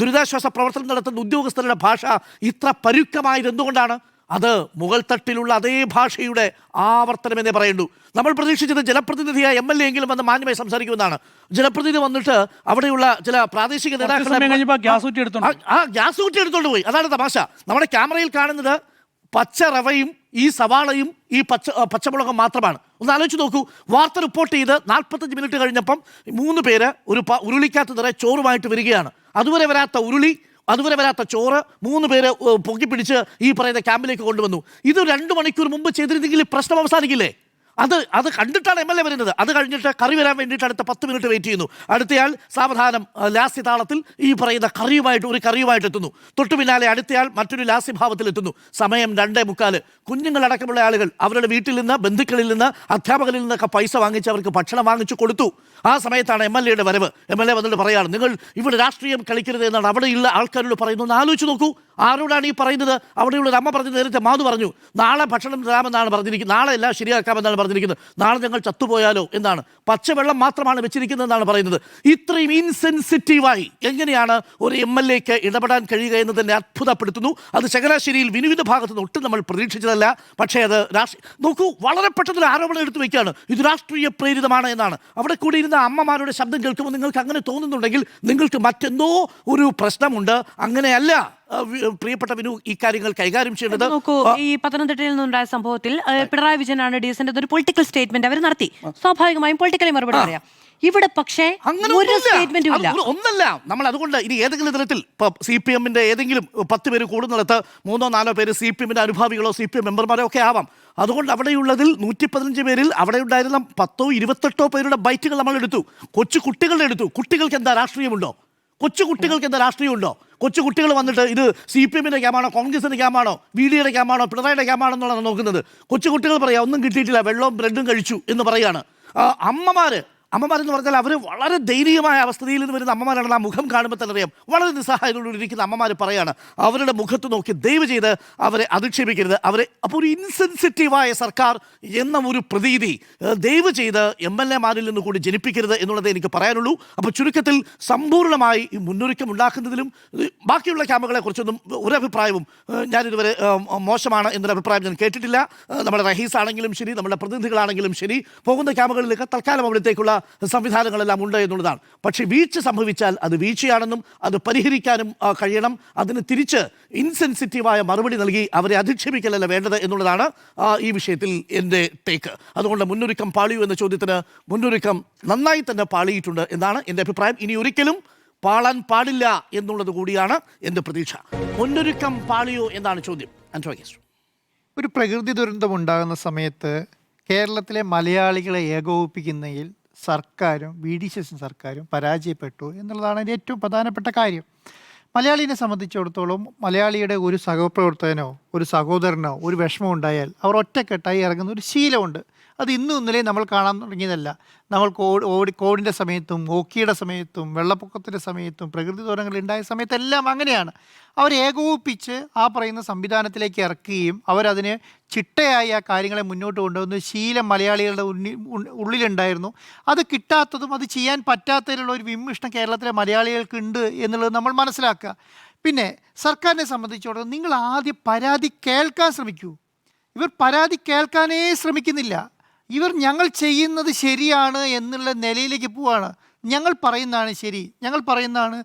ദുരിതാശ്വാസ പ്രവർത്തനം നടത്തുന്ന ഉദ്യോഗസ്ഥരുടെ ഭാഷ ഇത്ര പരുക്കമായത് എന്തുകൊണ്ടാണ്? അത് മുകൾ തട്ടിലുള്ള അതേ ഭാഷയുടെ ആവർത്തനമെന്നേ പറയണ്ടു. നമ്മൾ പ്രതീക്ഷിച്ചത് ജനപ്രതിനിധിയായ MLA എങ്കിലും വന്ന് മാന്യമായി സംസാരിക്കുമെന്നാണ്. ജനപ്രതിനിധി വന്നിട്ട് അവിടെയുള്ള ചില പ്രാദേശിക നേതാക്കളെ ഗ്യാസ് കുറ്റി എടുത്തോണ്ട് പോയി. അതാണ് തമാശ. നമ്മുടെ ക്യാമറയിൽ കാണുന്നത് പച്ച റവയും ഈ സവാളയും ഈ പച്ചമുളകും മാത്രമാണ്. ഒന്ന് ആലോചിച്ച് നോക്കൂ. വാർത്ത റിപ്പോർട്ട് ചെയ്ത് 45 മിനിറ്റ് കഴിഞ്ഞപ്പം 3 പേര് ഒരു ഉരുളിക്കകത്ത് നിറയെ ചോറുമായിട്ട് വരികയാണ്. അതുവരെ വരാത്ത ഉരുളി, അതുവരെ വരാത്ത ചോറ് 3 പേര് പൊക്കിപ്പിടിച്ച് ഈ പറയുന്ന ക്യാമ്പിലേക്ക് കൊണ്ടുവന്നു. ഇത് 2 മണിക്കൂർ മുമ്പ് ചെയ്തിരുന്നെങ്കിൽ പ്രശ്നം അവസാനിക്കില്ലേ? അത് കണ്ടിട്ടാണ് MLA വരുന്നത്. അത് കഴിഞ്ഞിട്ട് കറി വരാൻ വേണ്ടിയിട്ട് അടുത്ത 10 മിനിറ്റ് വെയിറ്റ് ചെയ്യുന്നു. അടുത്തയാൾ സാവധാനം ലാസ്യ താളത്തിൽ ഈ പറയുന്ന കറിയുമായിട്ട് എത്തുന്നു. തൊട്ടു പിന്നാലെ അടുത്തയാൾ മറ്റൊരു ലാസ്യഭാവത്തിൽ എത്തുന്നു. സമയം 2:45. കുഞ്ഞുങ്ങളടക്കമുള്ള ആളുകൾ അവരുടെ വീട്ടിൽ നിന്ന്, ബന്ധുക്കളിൽ നിന്ന്, അധ്യാപകരിൽ നിന്നൊക്കെ പൈസ വാങ്ങിച്ച് അവർക്ക് ഭക്ഷണം വാങ്ങിച്ചു കൊടുത്തു. ആ സമയത്താണ് MLA യുടെ വരവ്. MLA വന്നിട്ട് പറയാണ് നിങ്ങൾ ഇവിടെ രാഷ്ട്രീയം കളിക്കരുത് എന്നാണ് അവിടെയുള്ള ആൾക്കാരോട് പറയുന്നത്. ഒന്ന് ആലോചിച്ച് നോക്കൂ. ആരോടാണ് ഈ പറയുന്നത്? അവിടെയുള്ള അമ്മ പറഞ്ഞു, നേരത്തെ മാധു പറഞ്ഞു നാളെ ഭക്ഷണം തരാമെന്നാണ് പറഞ്ഞിരിക്കുന്നത്, നാളെ എല്ലാം ശരിയാക്കാമെന്നാണ് പറഞ്ഞിരിക്കുന്നത്, നാളെ ഞങ്ങൾ ചത്തുപോയാലോ എന്നാണ്. പച്ചവെള്ളം മാത്രമാണ് വെച്ചിരിക്കുന്നതെന്നാണ് പറയുന്നത്. ഇത്രയും ഇൻസെൻസിറ്റീവായി എങ്ങനെയാണ് ഒരു MLAക്ക് ഇടപെടാൻ കഴിയുക എന്ന് തന്നെ അത്ഭുതപ്പെടുത്തുന്നു. അത് ചങ്ങനാശ്ശേരിയിൽ വിനുവിധ ഭാഗത്ത് നിന്ന് ഒട്ടും നമ്മൾ പ്രതീക്ഷിച്ചതല്ല. പക്ഷേ അത് നോക്കൂ, വളരെ പെട്ടെന്നൊരു ആരോപണം എടുത്തു വയ്ക്കുകയാണ് ഇത് രാഷ്ട്രീയ പ്രേരിതമാണ് എന്നാണ്. അവിടെ കൂടി ഇരുന്ന അമ്മമാരുടെ ശബ്ദം കേൾക്കുമ്പോൾ നിങ്ങൾക്ക് അങ്ങനെ തോന്നുന്നുണ്ടെങ്കിൽ നിങ്ങൾക്ക് മറ്റെന്തോ ഒരു പ്രശ്നമുണ്ട്. അങ്ങനെയല്ല പ്രിയപ്പെട്ട വിനു ഈ കാര്യങ്ങൾ കൈകാര്യം ചെയ്യേണ്ടത്. നോക്കൂ, ഈ പത്തനംതിട്ടയിൽ നിന്നുണ്ടായ സംഭവത്തിൽ പിണറായി വിജയനാണ് DSന്റെ ഒരു പൊളിറ്റിക്കൽ സ്റ്റേറ്റ്മെന്റ് അവർ നടത്തി. സ്വാഭാവികമായും പൊളിറ്റിക്കലി മറുപടി പറയാം. ഇവിടെ പക്ഷേ ഒരു സ്റ്റേറ്റ്മെന്റും ഇല്ല. ഒന്നല്ല, നമ്മൾ അതുകൊണ്ട് ഇനി ഏതെങ്കിലും തരത്തിൽ ഇപ്പൊ CPM-ന്റെ ഏതെങ്കിലും 10 പേര് കൂടുന്നിടത്ത് 3-4 പേര് CPM-ന്റെ അനുഭാവികളോ CPM മെമ്പർമാരോ ഒക്കെ ആവാം. അതുകൊണ്ട് അവിടെയുള്ളതിൽ 115 പേരിൽ അവിടെ ഉണ്ടായിരുന്ന 10-28 പേരുടെ ബൈറ്റുകൾ നമ്മൾ എടുത്തു. കൊച്ചു കുട്ടികളുടെ എടുത്തു. കുട്ടികൾക്ക് എന്താ രാഷ്ട്രീയമുണ്ടോ? കൊച്ചുകുട്ടികൾക്ക് എന്താ രാഷ്ട്രീയമുണ്ടോ? കൊച്ചുകുട്ടികൾ വന്നിട്ട് ഇത് CPM-ന്റെ ക്യാമ്പാണോ, കോൺഗ്രസിന്റെ ക്യാമ്പാണോ, VD-യുടെ ക്യാമ്പാണോ, പിണറായിയുടെ ക്യാമ്പാണോ എന്നുള്ളതാണ് നോക്കുന്നത്. കൊച്ചുകുട്ടികൾ പറയാം ഒന്നും കിട്ടിയിട്ടില്ല, വെള്ളവും ബ്രെഡും കഴിച്ചു എന്ന് പറയാണ്. അമ്മമാരെന്ന് പറഞ്ഞാൽ അവർ വളരെ ദയനീയമായ അവസ്ഥയിൽ നിന്ന് വരുന്ന അമ്മമാരാണ്. ആ മുഖം കാണുമ്പോൾ തന്നെ അറിയാം വളരെ നിസ്സഹായതയോടെ ഇരിക്കുന്ന അമ്മമാർ പറയാണ്. അവരുടെ മുഖത്ത് നോക്കി ദയവ് ചെയ്ത് അവരെ അധിക്ഷേപിക്കരുത്. അപ്പോൾ ഒരു ഇൻസെൻസിറ്റീവായ സർക്കാർ എന്ന ഒരു പ്രതീതി ദയവ് ചെയ്ത് MLA-മാരിൽ നിന്ന് കൂടി ജനിപ്പിക്കരുത് എന്നുള്ളതേ എനിക്ക് പറയാനുള്ളൂ. അപ്പോൾ ചുരുക്കത്തിൽ സമ്പൂർണ്ണമായി ഈ മുന്നൊരുക്കം ഉണ്ടാക്കുന്നതിലും ബാക്കിയുള്ള ക്യാമ്പുകളെ കുറിച്ചൊന്നും ഒരഭിപ്രായവും ഞാനിതുവരെ മോശമാണ് എന്നൊരു അഭിപ്രായം ഞാൻ കേട്ടിട്ടില്ല. നമ്മുടെ റഹീസ് ആണെങ്കിലും ശരി, നമ്മുടെ പ്രതിനിധികളാണെങ്കിലും ശരി, പോകുന്ന ക്യാമ്പുകളിലേക്ക് തൽക്കാലം അവിടത്തേക്കുള്ള സംവിധാനങ്ങളെല്ലാം ഉണ്ട് എന്നുള്ളതാണ്. പക്ഷേ വീഴ്ച സംഭവിച്ചാൽ അത് വീഴ്ചയാണെന്നും അത് പരിഹരിക്കാനും കഴിയണം. അതിന് തിരിച്ച് ഇൻസെൻസിറ്റീവായ മറുപടി നൽകി അവരെ അധിക്ഷേപിക്കലല്ല വേണ്ടത് എന്നുള്ളതാണ് ഈ വിഷയത്തിൽ എൻ്റെ ടേക്ക്. അതുകൊണ്ട് മുന്നൊരുക്കം പാളിയോ എന്ന ചോദ്യത്തിന് മുന്നൊരുക്കം നന്നായി തന്നെ പാളിയിട്ടുണ്ട് എന്നാണ് എൻ്റെ അഭിപ്രായം. ഇനി ഒരിക്കലും പാളാൻ പാടില്ല എന്നുള്ളത് കൂടിയാണ് എൻ്റെ പ്രതീക്ഷ. മുന്നൊരുക്കം പാളിയോ എന്നാണ് ചോദ്യം. ഒരു പ്രകൃതി ദുരന്തം ഉണ്ടാകുന്ന സമയത്ത് കേരളത്തിലെ മലയാളികളെ ഏകോപിപ്പിക്കുന്നതിൽ സർക്കാരും VD സതീശൻ സർക്കാരും പരാജയപ്പെട്ടു എന്നുള്ളതാണ് അതിൻ്റെ ഏറ്റവും പ്രധാനപ്പെട്ട കാര്യം. മലയാളിനെ സംബന്ധിച്ചിടത്തോളം മലയാളിയുടെ ഒരു സഹപ്രവർത്തകനോ ഒരു സഹോദരനോ ഒരു വിഷമം ഉണ്ടായാൽ അവർ ഒറ്റക്കെട്ടായി ഇറങ്ങുന്ന ഒരു ശീലമുണ്ട്. അത് ഇന്നും ഇന്നലെ നമ്മൾ കാണാൻ തുടങ്ങിയതല്ല. നമ്മൾ കോവിഡിൻ്റെ സമയത്തും ഹോക്കിയുടെ സമയത്തും വെള്ളപ്പൊക്കത്തിൻ്റെ സമയത്തും പ്രകൃതി ദുരന്തങ്ങളുണ്ടായ സമയത്തെല്ലാം അങ്ങനെയാണ്. അവർ ഏകോപിപ്പിച്ച് ആ പറയുന്ന സംവിധാനത്തിലേക്ക് ഇറക്കുകയും അവരതിന് ചിട്ടയായി ആ കാര്യങ്ങളെ മുന്നോട്ട് കൊണ്ടുപോകുന്ന ശീലം മലയാളികളുടെ ഉള്ളിലുണ്ടായിരുന്നു. അത് കിട്ടാത്തതും അത് ചെയ്യാൻ പറ്റാത്തതിലുള്ള ഒരു വിമ്മിഷ്ടം കേരളത്തിലെ മലയാളികൾക്കുണ്ട് എന്നുള്ളത് നമ്മൾ മനസ്സിലാക്കുക. പിന്നെ സർക്കാരിനെ സംബന്ധിച്ചിടത്തോളം നിങ്ങൾ ആദ്യം പരാതി കേൾക്കാൻ ശ്രമിക്കൂ. ഇവർ പരാതി കേൾക്കാനേ ശ്രമിക്കുന്നില്ല. ഇവർ ഞങ്ങൾ ചെയ്യുന്നത് ശരിയാണ് എന്നുള്ള നിലയിലേക്ക് പോവാണ്. ഞങ്ങൾ പറയുന്നതാണ് ശരി, ഞങ്ങൾ പറയുന്നതാണ്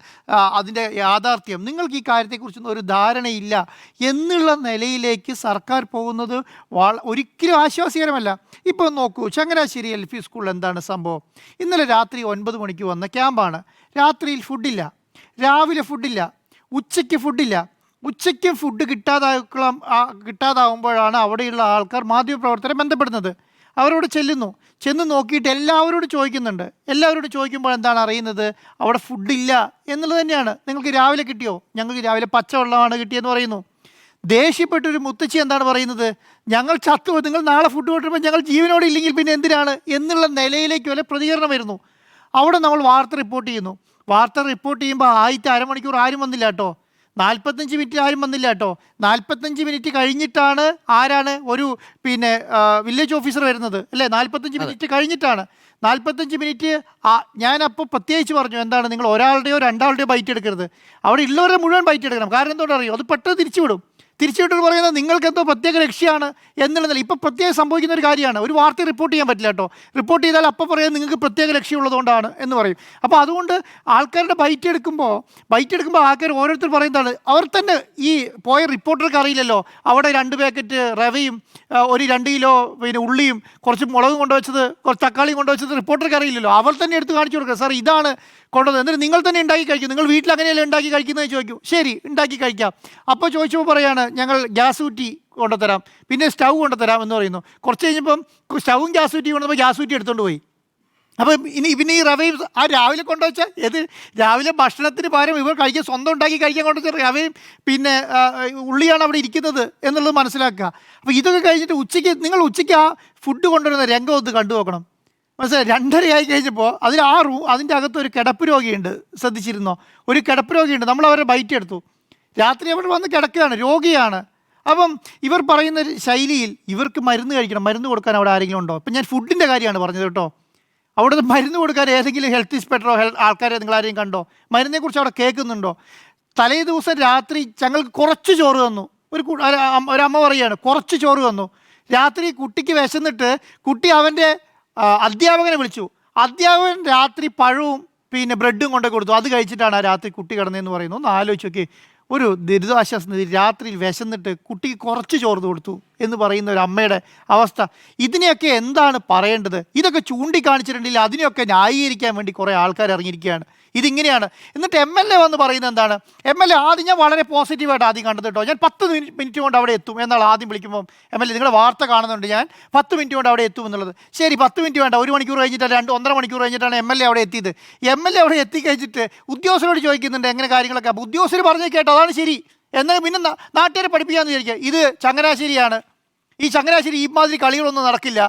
അതിൻ്റെ യാഥാർത്ഥ്യം, നിങ്ങൾക്ക് ഈ കാര്യത്തെക്കുറിച്ചൊന്നും ഒരു ധാരണയില്ല എന്നുള്ള നിലയിലേക്ക് സർക്കാർ പോകുന്നത് ഒരിക്കലും ആശ്വാസകരമല്ല. ഇപ്പോൾ നോക്കൂ, ചങ്ങനാശ്ശേരി LP സ്കൂളിൽ എന്താണ് സംഭവം? ഇന്നലെ രാത്രി 9 മണിക്ക് വന്ന ക്യാമ്പാണ്. രാത്രിയിൽ ഫുഡില്ല, രാവിലെ ഫുഡില്ല, ഉച്ചയ്ക്ക് ഫുഡില്ല. ഉച്ചയ്ക്കും ഫുഡ് കിട്ടാതാവുമ്പോഴാണ് അവിടെയുള്ള ആൾക്കാർ മാധ്യമപ്രവർത്തകരെ ബന്ധപ്പെടുന്നത്. അവരോട് ചെന്ന് നോക്കിയിട്ട് എല്ലാവരോടും ചോദിക്കുന്നുണ്ട്. എല്ലാവരോടും ചോദിക്കുമ്പോൾ എന്താണ് അറിയുന്നത്? അവിടെ ഫുഡില്ല എന്നുള്ളത് തന്നെയാണ്. നിങ്ങൾക്ക് രാവിലെ കിട്ടിയോ? ഞങ്ങൾക്ക് രാവിലെ പച്ചവെള്ളമാണ് കിട്ടിയെന്ന് പറയുന്നു. ദേഷ്യപ്പെട്ടൊരു മുത്തച്ഛി എന്താണ് പറയുന്നത്? ഞങ്ങൾ ചത്തു, നിങ്ങൾ നാളെ ഫുഡ് കൊണ്ടുവരുമ്പോൾ ഞങ്ങൾ ജീവനോടെ ഇല്ലെങ്കിൽ പിന്നെ എന്തിനാണ് എന്നുള്ള നിലയിലേക്ക് വല്ല പ്രതികരണം വരുന്നു. അവിടെ നമ്മൾ വാർത്ത റിപ്പോർട്ട് ചെയ്യുന്നു. വാർത്ത റിപ്പോർട്ട് ചെയ്യുമ്പോൾ ആദ്യത്തെ അരമണിക്കൂർ ആരും വന്നില്ല കേട്ടോ, 45 മിനിറ്റ് ആരും വന്നില്ല കേട്ടോ. 45 മിനിറ്റ് കഴിഞ്ഞിട്ടാണ് ഒരു വില്ലേജ് ഓഫീസർ വരുന്നത് അല്ലേ? 45 മിനിറ്റ് കഴിഞ്ഞിട്ടാണ്. 45 മിനിറ്റ് ഞാനപ്പോൾ പ്രത്യേകിച്ച് പറഞ്ഞു, എന്താണ് നിങ്ങൾ ഒരാളുടെയോ രണ്ടാളുടെയോ ബൈറ്റ് എടുക്കരുത്, അവിടെ ഉള്ളവരുടെ മുഴുവൻ ബൈറ്റ് എടുക്കണം. കാരണം എന്തുകൊണ്ട് അറിയോ? അത് പെട്ടെന്ന് തിരിച്ചുവിടും. തിരിച്ചുവിട്ട് പറയുന്നത് നിങ്ങൾക്ക് എന്തോ പ്രത്യേക ലക്ഷ്യമാണ് എന്നുള്ളതല്ല. ഇപ്പം പ്രത്യേകം സംഭവിക്കുന്ന ഒരു കാര്യമാണ്. ഒരു വാർത്ത റിപ്പോർട്ട് ചെയ്യാൻ പറ്റില്ല കേട്ടോ. റിപ്പോർട്ട് ചെയ്താൽ അപ്പം പറയാം നിങ്ങൾക്ക് പ്രത്യേക ലക്ഷ്യമുള്ളതുകൊണ്ടാണ് എന്ന് പറയും. അപ്പോൾ അതുകൊണ്ട് ആൾക്കാരുടെ ബൈറ്റ് എടുക്കുമ്പോൾ ആൾക്കാർ ഓരോരുത്തർ പറയുന്നതാണ്. അവർ തന്നെ ഈ പോയ റിപ്പോർട്ടർക്ക് അറിയില്ലല്ലോ അവിടെ 2 പാക്കറ്റ് റവയും ഒരു 2 കിലോ ഉള്ളിയും കുറച്ച് മുളകും കൊണ്ടുവച്ചത്, കുറച്ച് തക്കാളിയും കൊണ്ടുവച്ചത് റിപ്പോർട്ടർക്ക് അറിയില്ലല്ലോ. അവർ തന്നെ എടുത്ത് കാണിച്ചു കൊടുക്കുക, സാർ ഇതാണ് കൊണ്ടുവന്നത്, എന്നിട്ട് നിങ്ങൾ തന്നെ ഉണ്ടാക്കി കഴിക്കും, നിങ്ങൾ വീട്ടിൽ അങ്ങനെയല്ലേ ഉണ്ടാക്കി കഴിക്കുന്നത് ചോദിക്കും. ശരി, ഉണ്ടാക്കി കഴിക്കാം. അപ്പോൾ ചോദിച്ചപ്പോൾ പറയാണ് ഞങ്ങൾ ഗ്യാസ് കുറ്റി കൊണ്ടുതരാം, പിന്നെ സ്റ്റൗ കൊണ്ടുതരാം എന്ന് പറയുന്നു. കുറച്ച് കഴിഞ്ഞപ്പം സ്റ്റൗവും ഗ്യാസ് കുറ്റി കൊണ്ടുവന്നപ്പോൾ ഗ്യാസ് കുറ്റി എടുത്തുകൊണ്ട് പോയി. അപ്പം പിന്നെ ഈ റവയും രാവിലെ കൊണ്ടുവച്ചാൽ രാവിലെ ഭക്ഷണത്തിന് പകരം ഇവർ സ്വന്തം ഉണ്ടാക്കി കഴിക്കാൻ കൊണ്ടുവച്ച റവയും ഉള്ളിയാണ് അവിടെ ഇരിക്കുന്നത് എന്നുള്ളത് മനസ്സിലാക്കുക. അപ്പോൾ ഇതൊക്കെ കഴിഞ്ഞിട്ട് ഉച്ചയ്ക്ക് ആ ഫുഡ് കൊണ്ടുവരുന്ന രംഗം ഒന്ന് കണ്ടു നോക്കണം. മനസ്സിലായി? 2:30 ആയി കഴിഞ്ഞപ്പോൾ അതിൻ്റെ അകത്ത് ഒരു കിടപ്പ് രോഗിയുണ്ട്. ശ്രദ്ധിച്ചിരുന്നോ? ഒരു കിടപ്പ് രോഗിയുണ്ട്. നമ്മൾ അവരെ ബൈറ്റ് എടുത്തു. രാത്രി അവർ വന്ന് കിടക്കുകയാണ്, രോഗിയാണ്. അപ്പം ഇവർ പറയുന്ന ശൈലിയിൽ ഇവർക്ക് മരുന്ന് കഴിക്കണം, മരുന്ന് കൊടുക്കാൻ അവിടെ ആരെങ്കിലും ഉണ്ടോ? ഇപ്പം ഞാൻ ഫുഡിൻ്റെ കാര്യമാണ് പറഞ്ഞത് കേട്ടോ. അവിടെ മരുന്ന് കൊടുക്കാൻ ഏതെങ്കിലും ഹെൽത്ത് ഇൻസ്പെക്ടറോ ആൾക്കാരെ നിങ്ങൾ ആരെയും കണ്ടോ? മരുന്നിനെക്കുറിച്ച് അവിടെ കേൾക്കുന്നുണ്ടോ? തലേ ദിവസം രാത്രി ഞങ്ങൾക്ക് കുറച്ച് ചോറ് തന്നു. ഒരമ്മ പറയുകയാണ് കുറച്ച് ചോറ് തന്നു. രാത്രി കുട്ടിക്ക് വിശന്നിട്ട് കുട്ടി അവൻ്റെ അധ്യാപകനെ വിളിച്ചു. അധ്യാപകൻ രാത്രി പഴവും ബ്രെഡും കൊണ്ടു കൊടുത്തു. അത് കഴിച്ചിട്ടാണ് ആ രാത്രി കുട്ടി കിടന്നതെന്ന് പറയുന്നു. ഒന്ന് ആലോചിച്ച് നോക്കി, ഒരു ദുരിതാശ്വാസ നിധി രാത്രിയിൽ വിശന്നിട്ട് കുട്ടിക്ക് കുറച്ച് ചോറ് കൊടുത്തു എന്ന് പറയുന്ന ഒരു അമ്മയുടെ അവസ്ഥ. ഇതിനെയൊക്കെ എന്താണ് പറയേണ്ടത്? ഇതൊക്കെ ചൂണ്ടിക്കാണിച്ചിട്ടുണ്ടെങ്കിൽ അതിനെയൊക്കെ ന്യായീകരിക്കാൻ വേണ്ടി കുറേ ആൾക്കാർ ഇറങ്ങിയിരിക്കുകയാണ്. ഇതിങ്ങനെയാണ്. എന്നിട്ട് MLA വന്ന് പറയുന്നത് എന്താണ്? MLA ആദ്യം ഞാൻ വളരെ പോസിറ്റീവായിട്ട് ആദ്യം കണ്ടത് കേട്ടോ. ഞാൻ 10 മിനിറ്റ് കൊണ്ട് അവിടെ എത്തും എന്നാണ് ആദ്യം വിളിക്കുമ്പോൾ MLA നിങ്ങളുടെ വാർത്ത കാണുന്നുണ്ട്, ഞാൻ 10 മിനിറ്റ് കൊണ്ട് അവിടെ എത്തും എന്നുള്ളത്. ശരി, 10 മിനിറ്റ് വേണ്ട, 1 മണിക്കൂർ കഴിഞ്ഞിട്ടാണ് 1.5 മണിക്കൂർ കഴിഞ്ഞിട്ടാണ് MLA അവിടെ എത്തിയത്. MLA അവിടെ എത്തിക്കഴിഞ്ഞിട്ട് ഉദ്യോഗസ്ഥരോട് ചോദിക്കുന്നുണ്ട് എങ്ങനെ കാര്യങ്ങളൊക്കെ. അപ്പോൾ ഉദ്യോഗസ്ഥർ പറഞ്ഞു കേട്ടോ അതാണ് ശരി, എന്നാൽ പിന്നെ നാട്ടുകാരെ പഠിപ്പിക്കാമെന്ന് വിചാരിക്കുക. ഇത് ചങ്ങനാശ്ശേരിയാണ്, ഈ ചങ്ങനാശ്ശേരി ഈ മാതിരി കളികളൊന്നും നടക്കില്ല.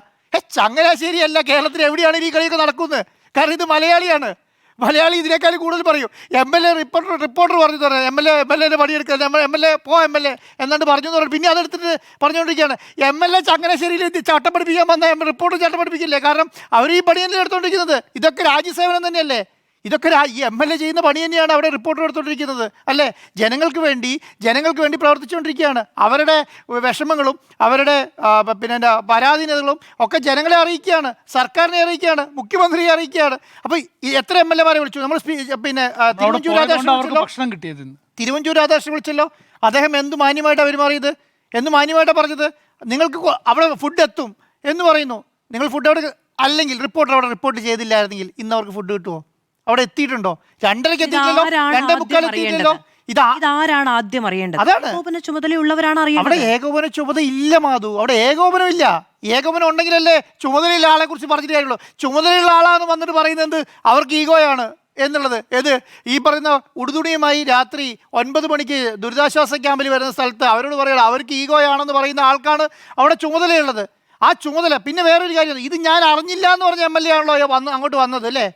ചങ്ങനാശ്ശേരി അല്ല, കേരളത്തിൽ എവിടെയാണ് ഈ കളിയൊക്കെ നടക്കുന്നത്? കാരണം ഇത് മലയാളിയാണ്. മലയാളി ഇതിനേക്കാൾ കൂടുതൽ പറയും. MLA റിപ്പോർട്ടർ പറഞ്ഞു തരാം, MLA പണിയെടുക്കുക, MLA എന്നാണ്ട് പറഞ്ഞു എന്ന് പറഞ്ഞു. പിന്നെ അതെടുത്തിട്ട് പറഞ്ഞുകൊണ്ടിരിക്കുകയാണ് MLA ചങ്ങനാശ്ശേരിയിൽ ചട്ടം പഠിപ്പിക്കാൻ വന്ന റിപ്പോർട്ടർ ചട്ടം പഠിപ്പിക്കില്ലേ? കാരണം അവർ ഈ പണിയല്ലേ എടുത്തുകൊണ്ടിരിക്കുന്നത്. ഇതൊക്കെ രാജ്യസേവനം തന്നെയല്ലേ? ഇതൊക്കെ ഈ MLA ചെയ്യുന്ന പണി തന്നെയാണ് അവിടെ റിപ്പോർട്ടർ എടുത്തുകൊണ്ടിരിക്കുന്നത് അല്ലേ? ജനങ്ങൾക്ക് വേണ്ടി പ്രവർത്തിച്ചുകൊണ്ടിരിക്കുകയാണ്. അവരുടെ വിഷമങ്ങളും അവരുടെ പരാധീനതകളും ഒക്കെ ജനങ്ങളെ അറിയിക്കുകയാണ്, സർക്കാരിനെ അറിയിക്കുകയാണ്, മുഖ്യമന്ത്രിയെ അറിയിക്കുകയാണ്. അപ്പോൾ എത്ര MLA മാരെ വിളിച്ചു? നമ്മൾ തിരുവഞ്ചൂർ രാധാകൃഷ്ണൻ വിളിച്ചല്ലോ. അദ്ദേഹം എന്ത് മാന്യമായിട്ടാണ് പെരുമാറിയത്, എന്ത് മാന്യമായിട്ടാണ് പറഞ്ഞത്? നിങ്ങൾക്ക് അവിടെ ഫുഡ് എത്തും എന്ന് പറയുന്നു. നിങ്ങൾ ഫുഡ് അവിടെ അല്ലെങ്കിൽ റിപ്പോർട്ടർ അവിടെ റിപ്പോർട്ട് ചെയ്തില്ലായിരുന്നെങ്കിൽ ഇന്ന് അവർക്ക് ഫുഡ് കിട്ടുമോ? അവിടെ എത്തിയിട്ടുണ്ടോ? 2:30 എത്തിയില്ലല്ലോ, 2:45 എത്തിയില്ലല്ലോ. ഇതാരാണ് ആദ്യം അറിയേണ്ടത്? ഏകോപന ചുമതലയുള്ളവരാണ് അറിയേണ്ടത്. അവിടെ ഏകോപന ചുമതല ഇല്ല മാധു, അവിടെ ഏകോപനം ഇല്ല. ഏകോപനം ഉണ്ടെങ്കിലല്ലേ ചുമതലയുള്ള ആളെ കുറിച്ച് പറഞ്ഞിട്ട് കാര്യമുള്ളൂ. ചുമതലയുള്ള ആളാന്ന് വന്നിട്ട് പറയുന്നത് അവർക്ക് ഈഗോയാണ് എന്നുള്ളത്. ഈ പറയുന്ന ഉടുതുണിയുമായി രാത്രി 9 മണിക്ക് ദുരിതാശ്വാസ ക്യാമ്പിൽ വരുന്ന സ്ഥലത്ത് അവരോട് പറയുക അവർക്ക് ഈഗോയാണെന്ന് പറയുന്ന ആൾക്കാണ് അവിടെ ചുമതലയുള്ളത്. ആ ചുമതല പിന്നെ വേറൊരു കാര്യം, ഇത് ഞാൻ അറിഞ്ഞില്ല എന്ന് പറഞ്ഞ MLA ആണല്ലോ അങ്ങോട്ട് വന്നത് അല്ലേ?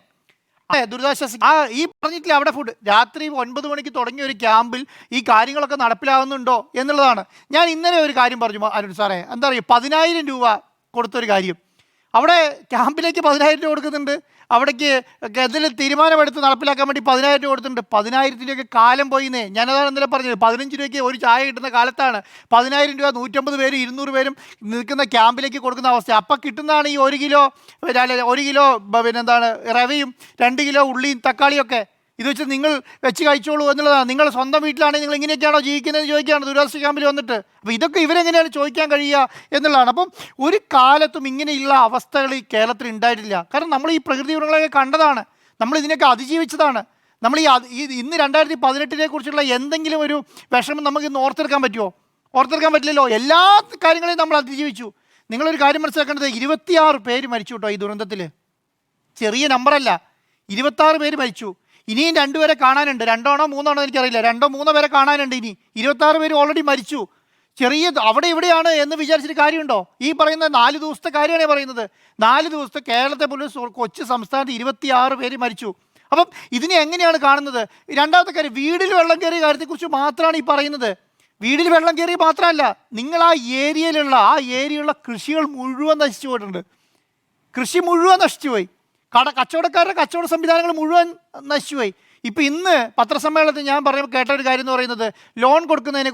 ദുരിതാശ്വാസ ഈ പറഞ്ഞിട്ടില്ല അവിടെ ഫുഡ് രാത്രി 9 മണിക്ക് തുടങ്ങിയ ഒരു ക്യാമ്പിൽ ഈ കാര്യങ്ങളൊക്കെ നടപ്പിലാവുന്നുണ്ടോ എന്നുള്ളതാണ്. ഞാൻ ഇന്നലെ ഒരു കാര്യം പറഞ്ഞു അരുൺ സാറേ, എന്താ പറയുക, 10,000 രൂപ കൊടുത്തൊരു കാര്യം. അവിടെ ക്യാമ്പിലേക്ക് 10,000 രൂപ കൊടുക്കുന്നുണ്ട്, അവിടേക്ക് എന്തെങ്കിലും തീരുമാനമെടുത്ത് നടപ്പിലാക്കാൻ വേണ്ടി 10,000 രൂപ കൊടുത്തിട്ടുണ്ട്. 10,000 രൂപയ്ക്ക് കാലം പോയിന്നേ. ഞാനതാണ് ഇന്നലെ പറഞ്ഞത്, 15 രൂപയ്ക്ക് ഒരു ചായ കിട്ടുന്ന കാലത്താണ് 10,000 രൂപ 150 പേരും 200 പേരും നിൽക്കുന്ന ക്യാമ്പിലേക്ക് കൊടുക്കുന്ന അവസ്ഥ. അപ്പം കിട്ടുന്നതാണ് ഈ 1 കിലോ പിന്നെന്താണ് റവയും 2 കിലോ ഉള്ളിയും തക്കാളിയൊക്കെ. ഇത് വെച്ച് നിങ്ങൾ വെച്ച് കഴിച്ചോളൂ എന്നുള്ളതാണ്. നിങ്ങൾ സ്വന്തം വീട്ടിലാണെങ്കിൽ നിങ്ങൾ ഇങ്ങനെയൊക്കെയാണോ ജീവിക്കുന്നതെന്ന് ചോദിക്കുകയാണ് ദുരിതാശ്വാസ ക്യാമ്പിൽ വന്നിട്ട്. അപ്പോൾ ഇതൊക്കെ ഇവരെങ്ങനെയാണ് ചോദിക്കാൻ കഴിയുക എന്നുള്ളതാണ്. അപ്പം ഒരു കാലത്തും ഇങ്ങനെയുള്ള അവസ്ഥകൾ ഈ കേരളത്തിൽ ഉണ്ടായിട്ടില്ല. കാരണം നമ്മൾ ഈ പ്രകൃതി ദുരന്തങ്ങളൊക്കെ കണ്ടതാണ്, നമ്മൾ ഇതിനൊക്കെ അതിജീവിച്ചതാണ്. നമ്മൾ ഈ ഇന്ന് 2018 കുറിച്ചുള്ള എന്തെങ്കിലും ഒരു വിഷമം നമുക്ക് ഇന്ന് ഓർത്തെടുക്കാൻ പറ്റുമോ? ഓർത്തെടുക്കാൻ പറ്റില്ലല്ലോ. എല്ലാ കാര്യങ്ങളെയും നമ്മൾ അതിജീവിച്ചു. നിങ്ങളൊരു കാര്യം മനസ്സിലാക്കേണ്ടത്, 26 പേര് മരിച്ചു കേട്ടോ ഈ ദുരന്തത്തിൽ. ചെറിയ നമ്പറല്ല, 26 പേര് മരിച്ചു. ഇനിയും 2 പേരെ കാണാനുണ്ട്. 2 ആണോ 3 ആണോ എനിക്കറിയില്ല, 2 3 പേരെ കാണാനുണ്ട്. ഇനി 26 പേര് ഓൾറെഡി മരിച്ചു. ചെറിയ അവിടെ ഇവിടെയാണ് എന്ന് വിചാരിച്ചിട്ട് കാര്യമുണ്ടോ? ഈ പറയുന്ന 4 ദിവസത്തെ കാര്യമാണ് പറയുന്നത്. 4 ദിവസത്തെ കേരളത്തെ പോലും കൊച്ചു സംസ്ഥാനത്ത് 26 പേര് മരിച്ചു. അപ്പം ഇതിനെ എങ്ങനെയാണ് കാണുന്നത്? രണ്ടാമത്തെ കാര്യം, വീടിൽ വെള്ളം കയറിയ കാര്യത്തെക്കുറിച്ച് മാത്രമാണ് ഈ പറയുന്നത്. വീടിൽ വെള്ളം കയറി മാത്രമല്ല, നിങ്ങൾ ആ ഏരിയയിലുള്ള കൃഷികൾ മുഴുവൻ നശിച്ചു പോയിട്ടുണ്ട്. കൃഷി മുഴുവൻ നശിച്ചുപോയി. കച്ചവടക്കാരുടെ കച്ചവട സംവിധാനങ്ങൾ മുഴുവൻ നശിച്ചുപോയി. ഇപ്പം ഇന്ന് പത്രസമ്മേളനത്തിൽ ഞാൻ കേട്ട ഒരു കാര്യം എന്ന് പറയുന്നത് ലോൺ കൊടുക്കുന്നതിനെ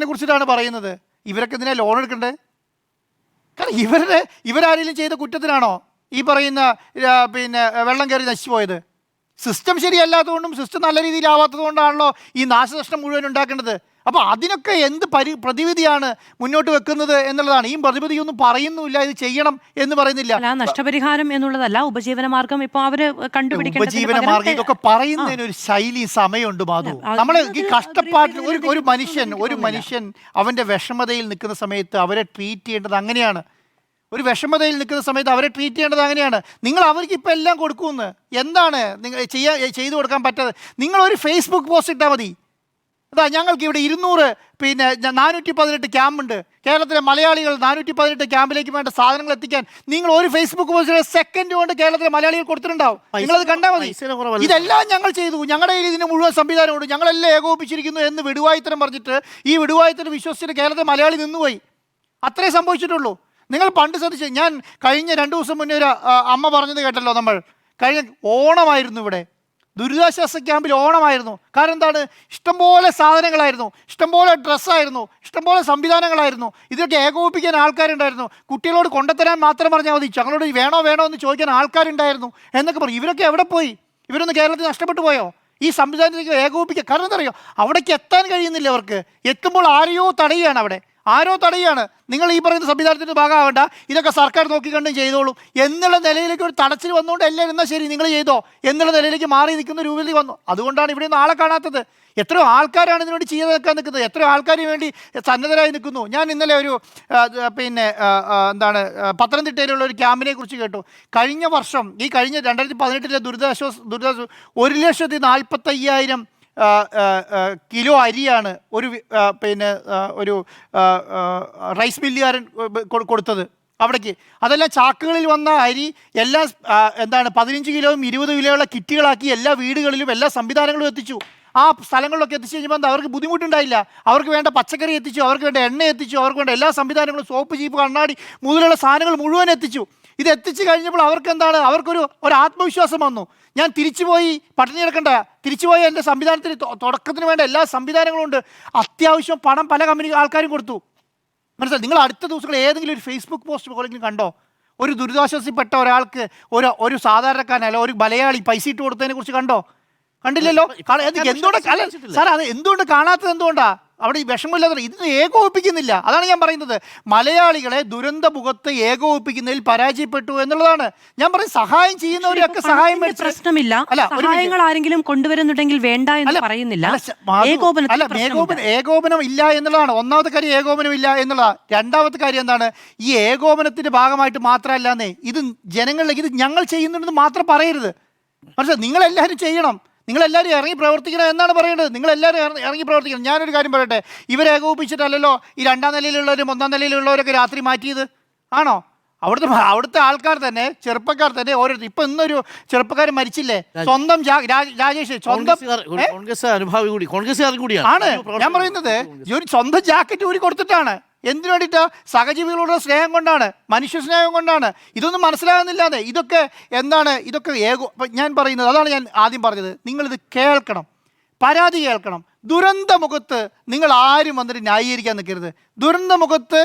കുറിച്ചിട്ടാണ് പറയുന്നത്. ഇവരൊക്കെ എന്തിനാ ലോൺ എടുക്കണ്ടേ? കാരണം ഇവരാരെങ്കിലും ചെയ്ത കുറ്റത്തിനാണോ ഈ പറയുന്ന പിന്നെ വെള്ളം കയറി നശിച്ചു പോയത്? സിസ്റ്റം ശരിയല്ലാത്തതുകൊണ്ടും സിസ്റ്റം നല്ല രീതിയിലാവാത്തത് കൊണ്ടാണല്ലോ ഈ നാശനഷ്ടം മുഴുവൻ ഉണ്ടാക്കേണ്ടത്. അപ്പോൾ അതിനൊക്കെ എന്ത് പ്രതിവിധിയാണ് മുന്നോട്ട് വെക്കുന്നത് എന്നുള്ളതാണ്. ഈ പ്രതിവിധിയൊന്നും പറയുന്നുമില്ല, ഇത് ചെയ്യണം എന്ന് പറയുന്നില്ല. നഷ്ടപരിഹാരം എന്നുള്ളതല്ല, ഉപജീവനമാർഗം ഇപ്പോൾ അവര് ഉപജീവനമാർഗം ഇതൊക്കെ പറയുന്നതിന് ഒരു ശൈലി സമയമുണ്ട് മാധു. നമ്മൾ ഈ കഷ്ടപ്പാട്ടിൽ ഒരു മനുഷ്യൻ അവൻ്റെ വിഷമതയിൽ നിൽക്കുന്ന സമയത്ത് അവരെ ട്രീറ്റ് ചെയ്യേണ്ടത് അങ്ങനെയാണ്. ഒരു വിഷമതയിൽ നിൽക്കുന്ന സമയത്ത് അവരെ ട്രീറ്റ് ചെയ്യേണ്ടത് അങ്ങനെയാണ്. നിങ്ങൾ അവർക്ക് ഇപ്പം എല്ലാം കൊടുക്കുമെന്ന് എന്താണ് നിങ്ങൾ ചെയ്തു കൊടുക്കാൻ പറ്റാതെ? നിങ്ങളൊരു ഫേസ്ബുക്ക് പോസ്റ്റ് ഇട്ടാൽ മതി. അതാ ഞങ്ങൾക്ക് ഇവിടെ 418 ക്യാമ്പുണ്ട്. കേരളത്തിലെ മലയാളികൾ 418 ക്യാമ്പിലേക്ക് വേണ്ട സാധനങ്ങൾ എത്തിക്കാൻ നിങ്ങൾ ഒരു ഫേസ്ബുക്ക് പോസ്റ്റ് സെക്കൻഡ് കൊണ്ട് കേരളത്തിലെ മലയാളികൾ കൊടുത്തിട്ടുണ്ടാവും. നിങ്ങളത് കണ്ടാൽ മതി. ഇതെല്ലാം ഞങ്ങൾ ചെയ്തു, ഞങ്ങളുടെ കയ്യിൽ ഇതിന് മുഴുവൻ സംവിധാനമുണ്ട്, ഞങ്ങളെല്ലാം ഏകോപിച്ചിരിക്കുന്നു എന്ന് വിടുവായുത്തരം പറഞ്ഞിട്ട് ഈ വിടുവായുത്തരം വിശ്വസിച്ചിട്ട് കേരളത്തിലെ മലയാളി നിന്നുപോയി. അത്രേ സംഭവിച്ചിട്ടുള്ളൂ. നിങ്ങൾ പണ്ട് ശ്രദ്ധിച്ച്, ഞാൻ കഴിഞ്ഞ 2 ദിവസം മുന്നേ ഒരു അമ്മ പറഞ്ഞത് കേട്ടല്ലോ, നമ്മൾ കഴിഞ്ഞ ഓണമായിരുന്നു ഇവിടെ, ദുരിതാശ്വാസ ക്യാമ്പിൽ ഓണമായിരുന്നു. കാരണം എന്താണ്? ഇഷ്ടംപോലെ സാധനങ്ങളായിരുന്നു, ഇഷ്ടംപോലെ ഡ്രസ്സായിരുന്നു, ഇഷ്ടംപോലെ സംവിധാനങ്ങളായിരുന്നു. ഇതൊക്കെ ഏകോപിപ്പിക്കാൻ ആൾക്കാരുണ്ടായിരുന്നു. കുട്ടികളോട് കൊണ്ടുത്തരാൻ മാത്രം പറഞ്ഞാൽ മതി, ഞങ്ങളോട് വേണോ എന്ന് ചോദിക്കാൻ ആൾക്കാരുണ്ടായിരുന്നു എന്നൊക്കെ പറയും. ഇവരൊക്കെ എവിടെ പോയി? ഇവരൊന്ന് കേരളത്തിൽ നഷ്ടപ്പെട്ടു പോയോ? ഈ സംവിധാനത്തേക്ക് ഏകോപിപ്പിക്കുക. കാരണം എന്താ പറയുക, അവിടേക്ക് എത്താൻ കഴിയുന്നില്ല അവർക്ക്. എത്തുമ്പോൾ ആരോ തടയുകയാണ്. നിങ്ങൾ ഈ പറയുന്ന സംവിധാനത്തിൻ്റെ ഭാഗമാവേണ്ട, ഇതൊക്കെ സർക്കാർ നോക്കിക്കണ്ടും ചെയ്തോളും എന്നുള്ള നിലയിലേക്ക് ഒരു തടച്ചിൽ വന്നുകൊണ്ട് എല്ലാവരും എന്നാൽ ശരി നിങ്ങൾ ചെയ്തോ എന്നുള്ള നിലയിലേക്ക് മാറി നിൽക്കുന്ന രൂപത്തിൽ വന്നു. അതുകൊണ്ടാണ് ഇവിടെ ഒന്നും ആളെ കാണാത്തത്. എത്രയോ ആൾക്കാരാണ് ഇതിനുവേണ്ടി ചെയ്ത് നിൽക്കാൻ നിൽക്കുന്നത്, എത്രയോ ആൾക്കാർ വേണ്ടി സന്നദ്ധരായി നിൽക്കുന്നു. ഞാൻ ഇന്നലെ ഒരു പത്തനംതിട്ടയിലുള്ള ഒരു ക്യാമ്പിനെ കുറിച്ച് കേട്ടു. കഴിഞ്ഞ വർഷം ഈ കഴിഞ്ഞ 2018 ദുരിതാശ്വാസ 1,45,000 കിലോ അരിയാണ് ഒരു റൈസ് മില്ലുകാരൻ കൊടുത്തത് അവിടേക്ക്. അതെല്ലാം ചാക്കുകളിൽ വന്ന അരി എല്ലാം 15 കിലോയും 20 കിലോയുള്ള കിറ്റുകളാക്കി എല്ലാ വീടുകളിലും എല്ലാ സംവിധാനങ്ങളും എത്തിച്ചു. ആ സ്ഥലങ്ങളിലൊക്കെ എത്തിച്ചു കഴിഞ്ഞപ്പോൾ അവർക്ക് ബുദ്ധിമുട്ടുണ്ടായില്ല. അവർക്ക് വേണ്ട പച്ചക്കറി എത്തിച്ചു, അവർക്ക് വേണ്ട എണ്ണ എത്തിച്ചു, അവർക്ക് വേണ്ട എല്ലാ സംവിധാനങ്ങളും, സോപ്പ്, ചീപ്പ്, കണ്ണാടി മുതലുള്ള സാധനങ്ങൾ മുഴുവൻ എത്തിച്ചു. ഇത് എത്തിച്ചു കഴിഞ്ഞപ്പോൾ അവർക്കൊരു ആത്മവിശ്വാസം വന്നു. ഞാൻ തിരിച്ചുപോയി പട്ടിണി കിടക്കണ്ട, തിരിച്ചുപോയി എൻ്റെ സംവിധാനത്തിന് തുടക്കത്തിന് വേണ്ട എല്ലാ സാധനങ്ങളും ഉണ്ട്. അത്യാവശ്യം പണം പല ആൾക്കാരും കൊടുത്തു. മനസ്സിലായി? നിങ്ങൾ അടുത്ത ദിവസങ്ങൾ ഏതെങ്കിലും ഒരു ഫേസ്ബുക്ക് പോസ്റ്റ് പോലെങ്കിലും കണ്ടോ? ഒരു ദുരിതാശ്വാസപ്പെട്ട ഒരാൾക്ക് ഒരു സാധാരണക്കാരനല്ല ഒരു മലയാളി പൈസ ഇട്ട് കൊടുത്തതിനെ കുറിച്ച് കണ്ടില്ലല്ലോ. സാർ അത് എന്തുകൊണ്ട് കാണാത്തത്? എന്തുകൊണ്ടാ? അവിടെ ഈ വിഷമമില്ലാതെ ഇതിന് ഏകോപിപ്പിക്കുന്നില്ല. അതാണ് ഞാൻ പറയുന്നത്. മലയാളികളെ ദുരന്ത മുഖത്ത് ഏകോപിപ്പിക്കുന്നതിൽ പരാജയപ്പെട്ടു എന്നുള്ളതാണ് ഞാൻ പറയും. സഹായം ചെയ്യുന്നവരൊക്കെ സഹായം പ്രശ്നമില്ല, സഹായങ്ങൾ ആരെങ്കിലും കൊണ്ടുവരുന്നുണ്ടെങ്കിൽ വേണ്ട എന്ന് പറയുന്നില്ല. ഏകോപനം ഇല്ല എന്നുള്ളതാണ് ഒന്നാമത്തെ കാര്യം. ഏകോപനം ഇല്ല എന്നുള്ളതാണ്. രണ്ടാമത്തെ കാര്യം എന്താണ്? ഈ ഏകോപനത്തിന്റെ ഭാഗമായിട്ട് മാത്രമല്ലാന്നേ, ഇത് ജനങ്ങളിലേക്ക് ഇത് ഞങ്ങൾ ചെയ്യുന്നുണ്ടെന്ന് മാത്രം പറയരുത്. മനസ്സിലായി? നിങ്ങളെല്ലാവരും ചെയ്യണം, നിങ്ങളെല്ലാവരും ഇറങ്ങി പ്രവർത്തിക്കണം എന്നാണ് പറയേണ്ടത്. നിങ്ങളെല്ലാവരും ഇറങ്ങി പ്രവർത്തിക്കണം. ഞാനൊരു കാര്യം പറയട്ടെ, ഇവരെ ഏകോപിപ്പിച്ചിട്ടല്ലോ ഈ 2ാം നിലയിലുള്ളവരും 1ാം നിലയിലുള്ളവരൊക്കെ രാത്രി മാറ്റിയത് ആണോ? അവിടുത്തെ ആൾക്കാർ തന്നെ, ചെറുപ്പക്കാർ തന്നെ ഓരോരുത്തർ. ഇപ്പൊ ഇന്നൊരു ചെറുപ്പക്കാരൻ മരിച്ചില്ലേ, സ്വന്തം രാജേഷ്, കോൺഗ്രസ് അനുഭാവി കൂടി, കോൺഗ്രസ്സുകാരൻ കൂടിയാണ്. ആണ് ഞാൻ പറയുന്നത്. ഒരു സ്വന്തം ജാക്കറ്റ് ഊരി കൊടുത്തിട്ടാണ് എന്തിനു വേണ്ടിയിട്ടാ? സഹജീവികളോടുള്ള സ്നേഹം കൊണ്ടാണ്, മനുഷ്യ സ്നേഹം കൊണ്ടാണ്. ഇതൊന്നും മനസ്സിലാകുന്നില്ലാതെ ഇതൊക്കെ എന്താണ്? ഇതൊക്കെ ഞാൻ പറയുന്നത് അതാണ് ഞാൻ ആദ്യം പറഞ്ഞത്. നിങ്ങളിത് കേൾക്കണം, പരാതി കേൾക്കണം. ദുരന്തമുഖത്ത് നിങ്ങൾ ആരും വന്നിട്ട് ന്യായീകരിക്കാൻ നിൽക്കരുത്. ദുരന്തമുഖത്ത്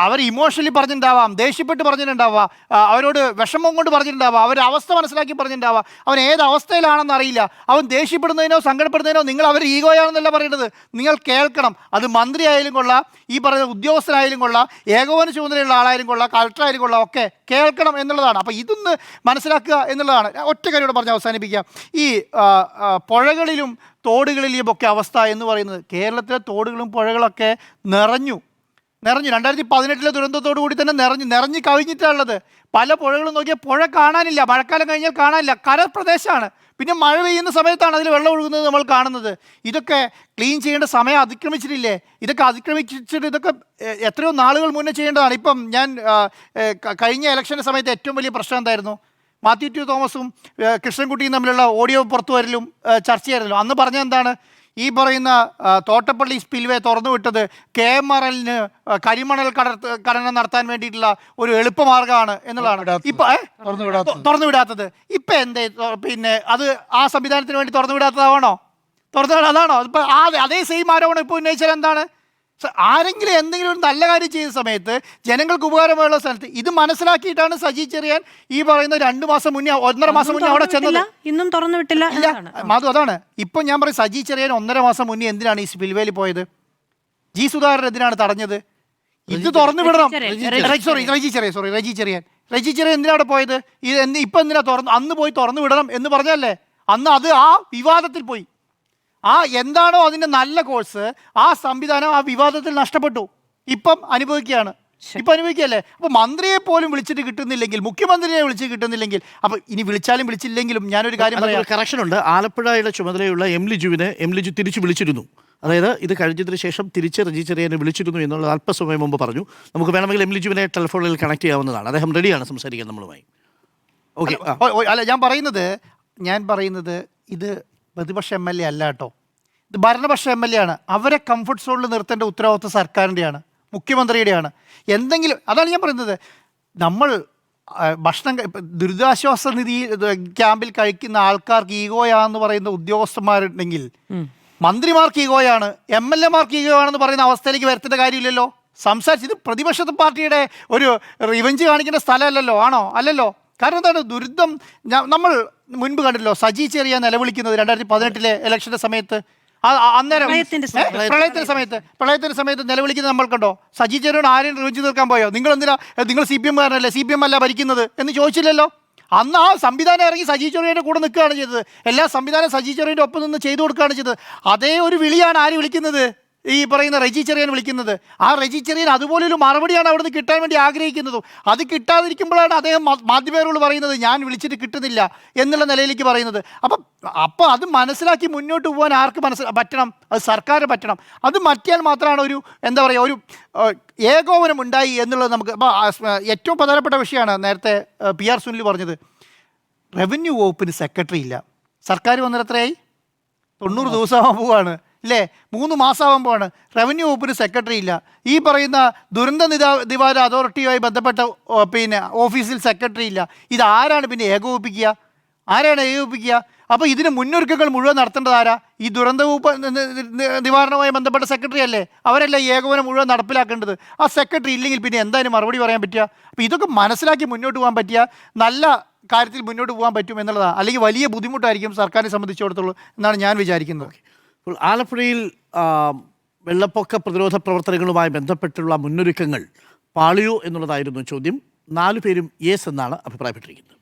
അവർ ഇമോഷണലി പറഞ്ഞിട്ടുണ്ടാവാം, ദേഷ്യപ്പെട്ട് പറഞ്ഞിട്ടുണ്ടാവാം, അവരോട് വിഷമം കൊണ്ട് പറഞ്ഞിട്ടുണ്ടാവാം, അവരുടെ അവസ്ഥ മനസ്സിലാക്കി പറഞ്ഞിട്ടുണ്ടാവാം. അവൻ ഏത് അവസ്ഥയിലാണെന്ന് അറിയില്ല. അവൻ ദേഷ്യപ്പെടുന്നതിനോ സങ്കടപ്പെടുന്നതിനോ നിങ്ങൾ അവർ ഈഗോയാണെന്നല്ല പറയേണ്ടത്. നിങ്ങൾ കേൾക്കണം. അത് മന്ത്രി ആയാലും കൊള്ളാം, ഈ പറയുന്ന ഉദ്യോഗസ്ഥനായാലും കൊള്ളാം, ഏകോപന ചുമതലയുള്ള ആളായാലും കൊള്ളാം, കളക്ടറായാലും കൊള്ളാം, ഒക്കെ കേൾക്കണം എന്നുള്ളതാണ്. അപ്പോൾ ഇതൊന്ന് മനസ്സിലാക്കുക എന്നുള്ളതാണ്. ഒറ്റ കാര്യത്തോടെ പറഞ്ഞ് അവസാനിപ്പിക്കാം. ഈ പുഴകളിലും തോടുകളിലും ഒക്കെ അവസ്ഥ എന്ന് പറയുന്നത്, കേരളത്തിലെ തോടുകളും പുഴകളൊക്കെ നിറഞ്ഞു 2018 ദുരന്തത്തോടു കൂടി തന്നെ നിറഞ്ഞു കവിഞ്ഞിട്ടുള്ളത്. പല പുഴകളും നോക്കിയാൽ പുഴ കാണാനില്ല, മഴക്കാലം കഴിഞ്ഞാൽ കാണാനില്ല, കരപ്രദേശമാണ്. പിന്നെ മഴ പെയ്യുന്ന സമയത്താണ് അതിൽ വെള്ളം ഒഴുകുന്നത് നമ്മൾ കാണുന്നത്. ഇതൊക്കെ ക്ലീൻ ചെയ്യേണ്ട സമയം അതിക്രമിച്ചിട്ടില്ലേ? ഇതൊക്കെ അതിക്രമിച്ചിട്ട് ഇതൊക്കെ എത്രയോ നാളുകൾ മുന്നേ ചെയ്യേണ്ടതാണ്. ഇപ്പം ഞാൻ കഴിഞ്ഞ ഇലക്ഷൻ്റെ സമയത്ത് ഏറ്റവും വലിയ പ്രശ്നം എന്തായിരുന്നു? മാത്യു ടി തോമസും കൃഷ്ണൻകുട്ടിയും തമ്മിലുള്ള ഓഡിയോ പുറത്തു വരലും ചർച്ചയായിരുന്നല്ലോ. അന്ന് പറഞ്ഞത് എന്താണ്? ഈ പറയുന്ന തോട്ടപ്പള്ളി സ്പിൽവേ തുറന്നു വിട്ടത് KMRL-ന് കരിമണൽ ഖനനം നടത്താൻ വേണ്ടിയിട്ടുള്ള ഒരു എളുപ്പമാർഗ്ഗമാണ് എന്നുള്ളതാണ്. ഇപ്പൊ തുറന്നു വിടാത്തത് ഇപ്പൊ എന്തേ? പിന്നെ അത് ആ സംവിധാനത്തിന് വേണ്ടി തുറന്നു വിടാത്തതാണോ? അതാണോ? ഇപ്പൊ അതേ സെയിം ആരോപണം ഇപ്പോൾ ഉന്നയിച്ചാൽ എന്താണ്? ആരെങ്കിലും എന്തെങ്കിലും ഒരു നല്ല കാര്യം ചെയ്ത സമയത്ത് ജനങ്ങൾക്ക് ഉപകാരമുള്ള സ്ഥലത്ത് ഇത് മനസ്സിലാക്കിയിട്ടാണ് സജി ചെറിയാൻ ഈ പറയുന്ന 2 മാസം മുന്നേ 1.5 മാസം മുന്നേ അവിടെ ചെന്നത്. ഇന്നും തുറന്നു വിട്ടില്ല. മാധു, അതാണ് ഇപ്പൊ ഞാൻ പറയും. സജി ചെറിയാൻ 1.5 മാസം മുന്നേ എന്തിനാണ് ഈ സ്പിൽവേയിൽ പോയത്? ജി സുധാകരൻ എന്തിനാണ് തടഞ്ഞത്? ഇത് തുറന്നു വിടണം. റെജി ചെറിയാൻ എന്തിനാ അവിടെ പോയത്? ഇപ്പൊ എന്തിനാ അന്ന് പോയി തുറന്നു വിടണം എന്ന് പറഞ്ഞല്ലേ? അന്ന് അത് ആ വിവാദത്തിൽ പോയി. എന്താണോ അതിൻ്റെ നല്ല കോഴ്സ്, ആ സംവിധാനം ആ വിവാദത്തിൽ നഷ്ടപ്പെട്ടു. ഇപ്പം അനുഭവിക്കുകയല്ലേ? അപ്പോൾ മന്ത്രിയെ പോലും വിളിച്ചിട്ട് കിട്ടുന്നില്ലെങ്കിൽ, മുഖ്യമന്ത്രിയെ വിളിച്ച് കിട്ടുന്നില്ലെങ്കിൽ, അപ്പോൾ ഇനി വിളിച്ചാലും വിളിച്ചില്ലെങ്കിലും ഞാനൊരു കാര്യം പറയാം. കറക്ഷനുണ്ട്. ആലപ്പുഴയുടെ ചുമതലയുള്ള എം ലിജു തിരിച്ചു വിളിച്ചിരുന്നു. അതായത് ഇത് കഴിഞ്ഞതിന് ശേഷം തിരിച്ച് റെജി ചെറിയാനെ വിളിച്ചിരുന്നു എന്നുള്ളത് അല്പസമയം മുമ്പ് പറഞ്ഞു. നമുക്ക് വേണമെങ്കിൽ എം ലിജുവിനെ ടെലിഫോണിൽ കണക്ട് ചെയ്യാവുന്നതാണ്. അദ്ദേഹം റെഡിയാണ് സംസാരിക്കാൻ നമ്മളുമായി. ഓക്കെ. അല്ല, ഞാൻ പറയുന്നത് ഇത് പ്രതിപക്ഷ MLA അല്ല കേട്ടോ, ഇത് ഭരണപക്ഷ MLA ആണ്. അവരെ കംഫർട്ട് സോണിൽ നിർത്തേണ്ട ഉത്തരവാദിത്വം സർക്കാരിൻ്റെയാണ്, മുഖ്യമന്ത്രിയുടെയാണ്. എന്തെങ്കിലും അതാണ് ഞാൻ പറയുന്നത്. നമ്മൾ ഭക്ഷണം ദുരിതാശ്വാസ നിധി ക്യാമ്പിൽ കഴിക്കുന്ന ആൾക്കാർക്ക് ഈഗോയാന്ന് പറയുന്ന ഉദ്യോഗസ്ഥന്മാരുണ്ടെങ്കിൽ മന്ത്രിമാർക്ക് ഈഗോയാണ്, MLA-മാർക്ക് ഈഗോയാണെന്ന് പറയുന്ന അവസ്ഥയിലേക്ക് വരുത്തേണ്ട കാര്യമില്ലല്ലോ. ഇത് പ്രതിപക്ഷ പാർട്ടിയുടെ ഒരു റിവെഞ്ച് കാണിക്കേണ്ട സ്ഥലമല്ലല്ലോ. ആണോ? അല്ലല്ലോ. കാരണം എന്താണ്? ദുരിതം നമ്മൾ മുൻപ് കണ്ടല്ലോ. സജി ചെറിയാൻ നിലവിളിക്കുന്നത് 2018 ഇലക്ഷൻ്റെ സമയത്ത്, അന്നേരം പ്രളയത്തിന്റെ സമയത്ത് നിലവിളിക്കുന്നത് നമ്മൾ കണ്ടോ? സജി ചെറിയോട് ആരെയും റിവെഞ്ച് തീർക്കാൻ പോയോ? നിങ്ങൾ CPM കാരനല്ലേ, CPM അല്ല ഭരിക്കുന്നത് എന്ന് ചോദിച്ചില്ലല്ലോ. അന്ന് ആ സംവിധാനം ഇറങ്ങി സജി ചെറിയൻ്റെ കൂടെ നിൽക്കുകയാണ് ചെയ്തത്. എല്ലാ സംവിധാനം സജി ചെറിയൻ്റെ ഒപ്പം നിന്ന് ചെയ്തു കൊടുക്കുകയാണ് ചെയ്തത്. അതേ ഒരു വിളിയാണ് ആര് വിളിക്കുന്നത്? ഈ പറയുന്ന റെജി ചെറിയാൻ വിളിക്കുന്നത്. ആ റെജി ചെറിയാൻ അതുപോലൊരു മറുപടിയാണ് അവിടുന്ന് കിട്ടാൻ വേണ്ടി ആഗ്രഹിക്കുന്നതും. അത് കിട്ടാതിരിക്കുമ്പോഴാണ് അദ്ദേഹം മാധ്യമങ്ങളോട് പറയുന്നത് ഞാൻ വിളിച്ചിട്ട് കിട്ടുന്നില്ല എന്നുള്ള നിലയിലേക്ക് പറയുന്നത്. അപ്പം അത് മനസ്സിലാക്കി മുന്നോട്ട് പോകാൻ ആർക്ക് പറ്റണം? അത് സർക്കാർ പറ്റണം. അത് മാറ്റിയാൽ മാത്രമാണ് ഒരു എന്താ പറയുക, ഒരു ഏകോപനം ഉണ്ടായി എന്നുള്ളത് നമുക്ക്. ഏറ്റവും പ്രധാനപ്പെട്ട വിഷയമാണ് നേരത്തെ PR സുനിൽ പറഞ്ഞത്. റവന്യൂ വകുപ്പിന് സെക്രട്ടറി ഇല്ല. സർക്കാർ വന്നിട്ട് എത്രയായി? 90 ദിവസമാകാൻ പോവാണ് അല്ലേ? 3 മാസമാകുമ്പോഴാണ്. റവന്യൂ വകുപ്പിന് സെക്രട്ടറി ഇല്ല. ഈ പറയുന്ന ദുരന്ത നിവാരണ അതോറിറ്റിയുമായി ബന്ധപ്പെട്ട ഓഫീസിൽ സെക്രട്ടറി ഇല്ല. ഇതാരാണ് പിന്നെ ഏകോപിപ്പിക്കുക? അപ്പോൾ ഇതിന് മുന്നൊരുക്കങ്ങൾ മുഴുവൻ നടത്തേണ്ടത് ആരാ? ഈ ദുരന്ത നിവാരണവുമായി ബന്ധപ്പെട്ട സെക്രട്ടറി അല്ലേ? അവരല്ലേ ഈ ഏകോപനം മുഴുവൻ നടപ്പിലാക്കേണ്ടത്. ആ സെക്രട്ടറി ഇല്ലെങ്കിൽ പിന്നെ എന്തായാലും മറുപടി പറയാൻ പറ്റുക? അപ്പോൾ ഇതൊക്കെ മനസ്സിലാക്കി മുന്നോട്ട് പോകാൻ പറ്റിയ നല്ല കാര്യത്തിൽ മുന്നോട്ട് പോകാൻ പറ്റും എന്നുള്ളതാണ്. അല്ലെങ്കിൽ വലിയ ബുദ്ധിമുട്ടായിരിക്കും സർക്കാരിനെ സംബന്ധിച്ചിടത്തോളം എന്നാണ് ഞാൻ വിചാരിക്കുന്നത്. ഇപ്പോൾ ആലപ്പുഴയിൽ വെള്ളപ്പൊക്ക പ്രതിരോധ പ്രവർത്തനങ്ങളുമായി ബന്ധപ്പെട്ടുള്ള മുന്നൊരുക്കങ്ങൾ പാളിയോ എന്നുള്ളതായിരുന്നു ചോദ്യം. 4 പേരും യെസ് എന്നാണ് അഭിപ്രായപ്പെട്ടിരിക്കുന്നത്.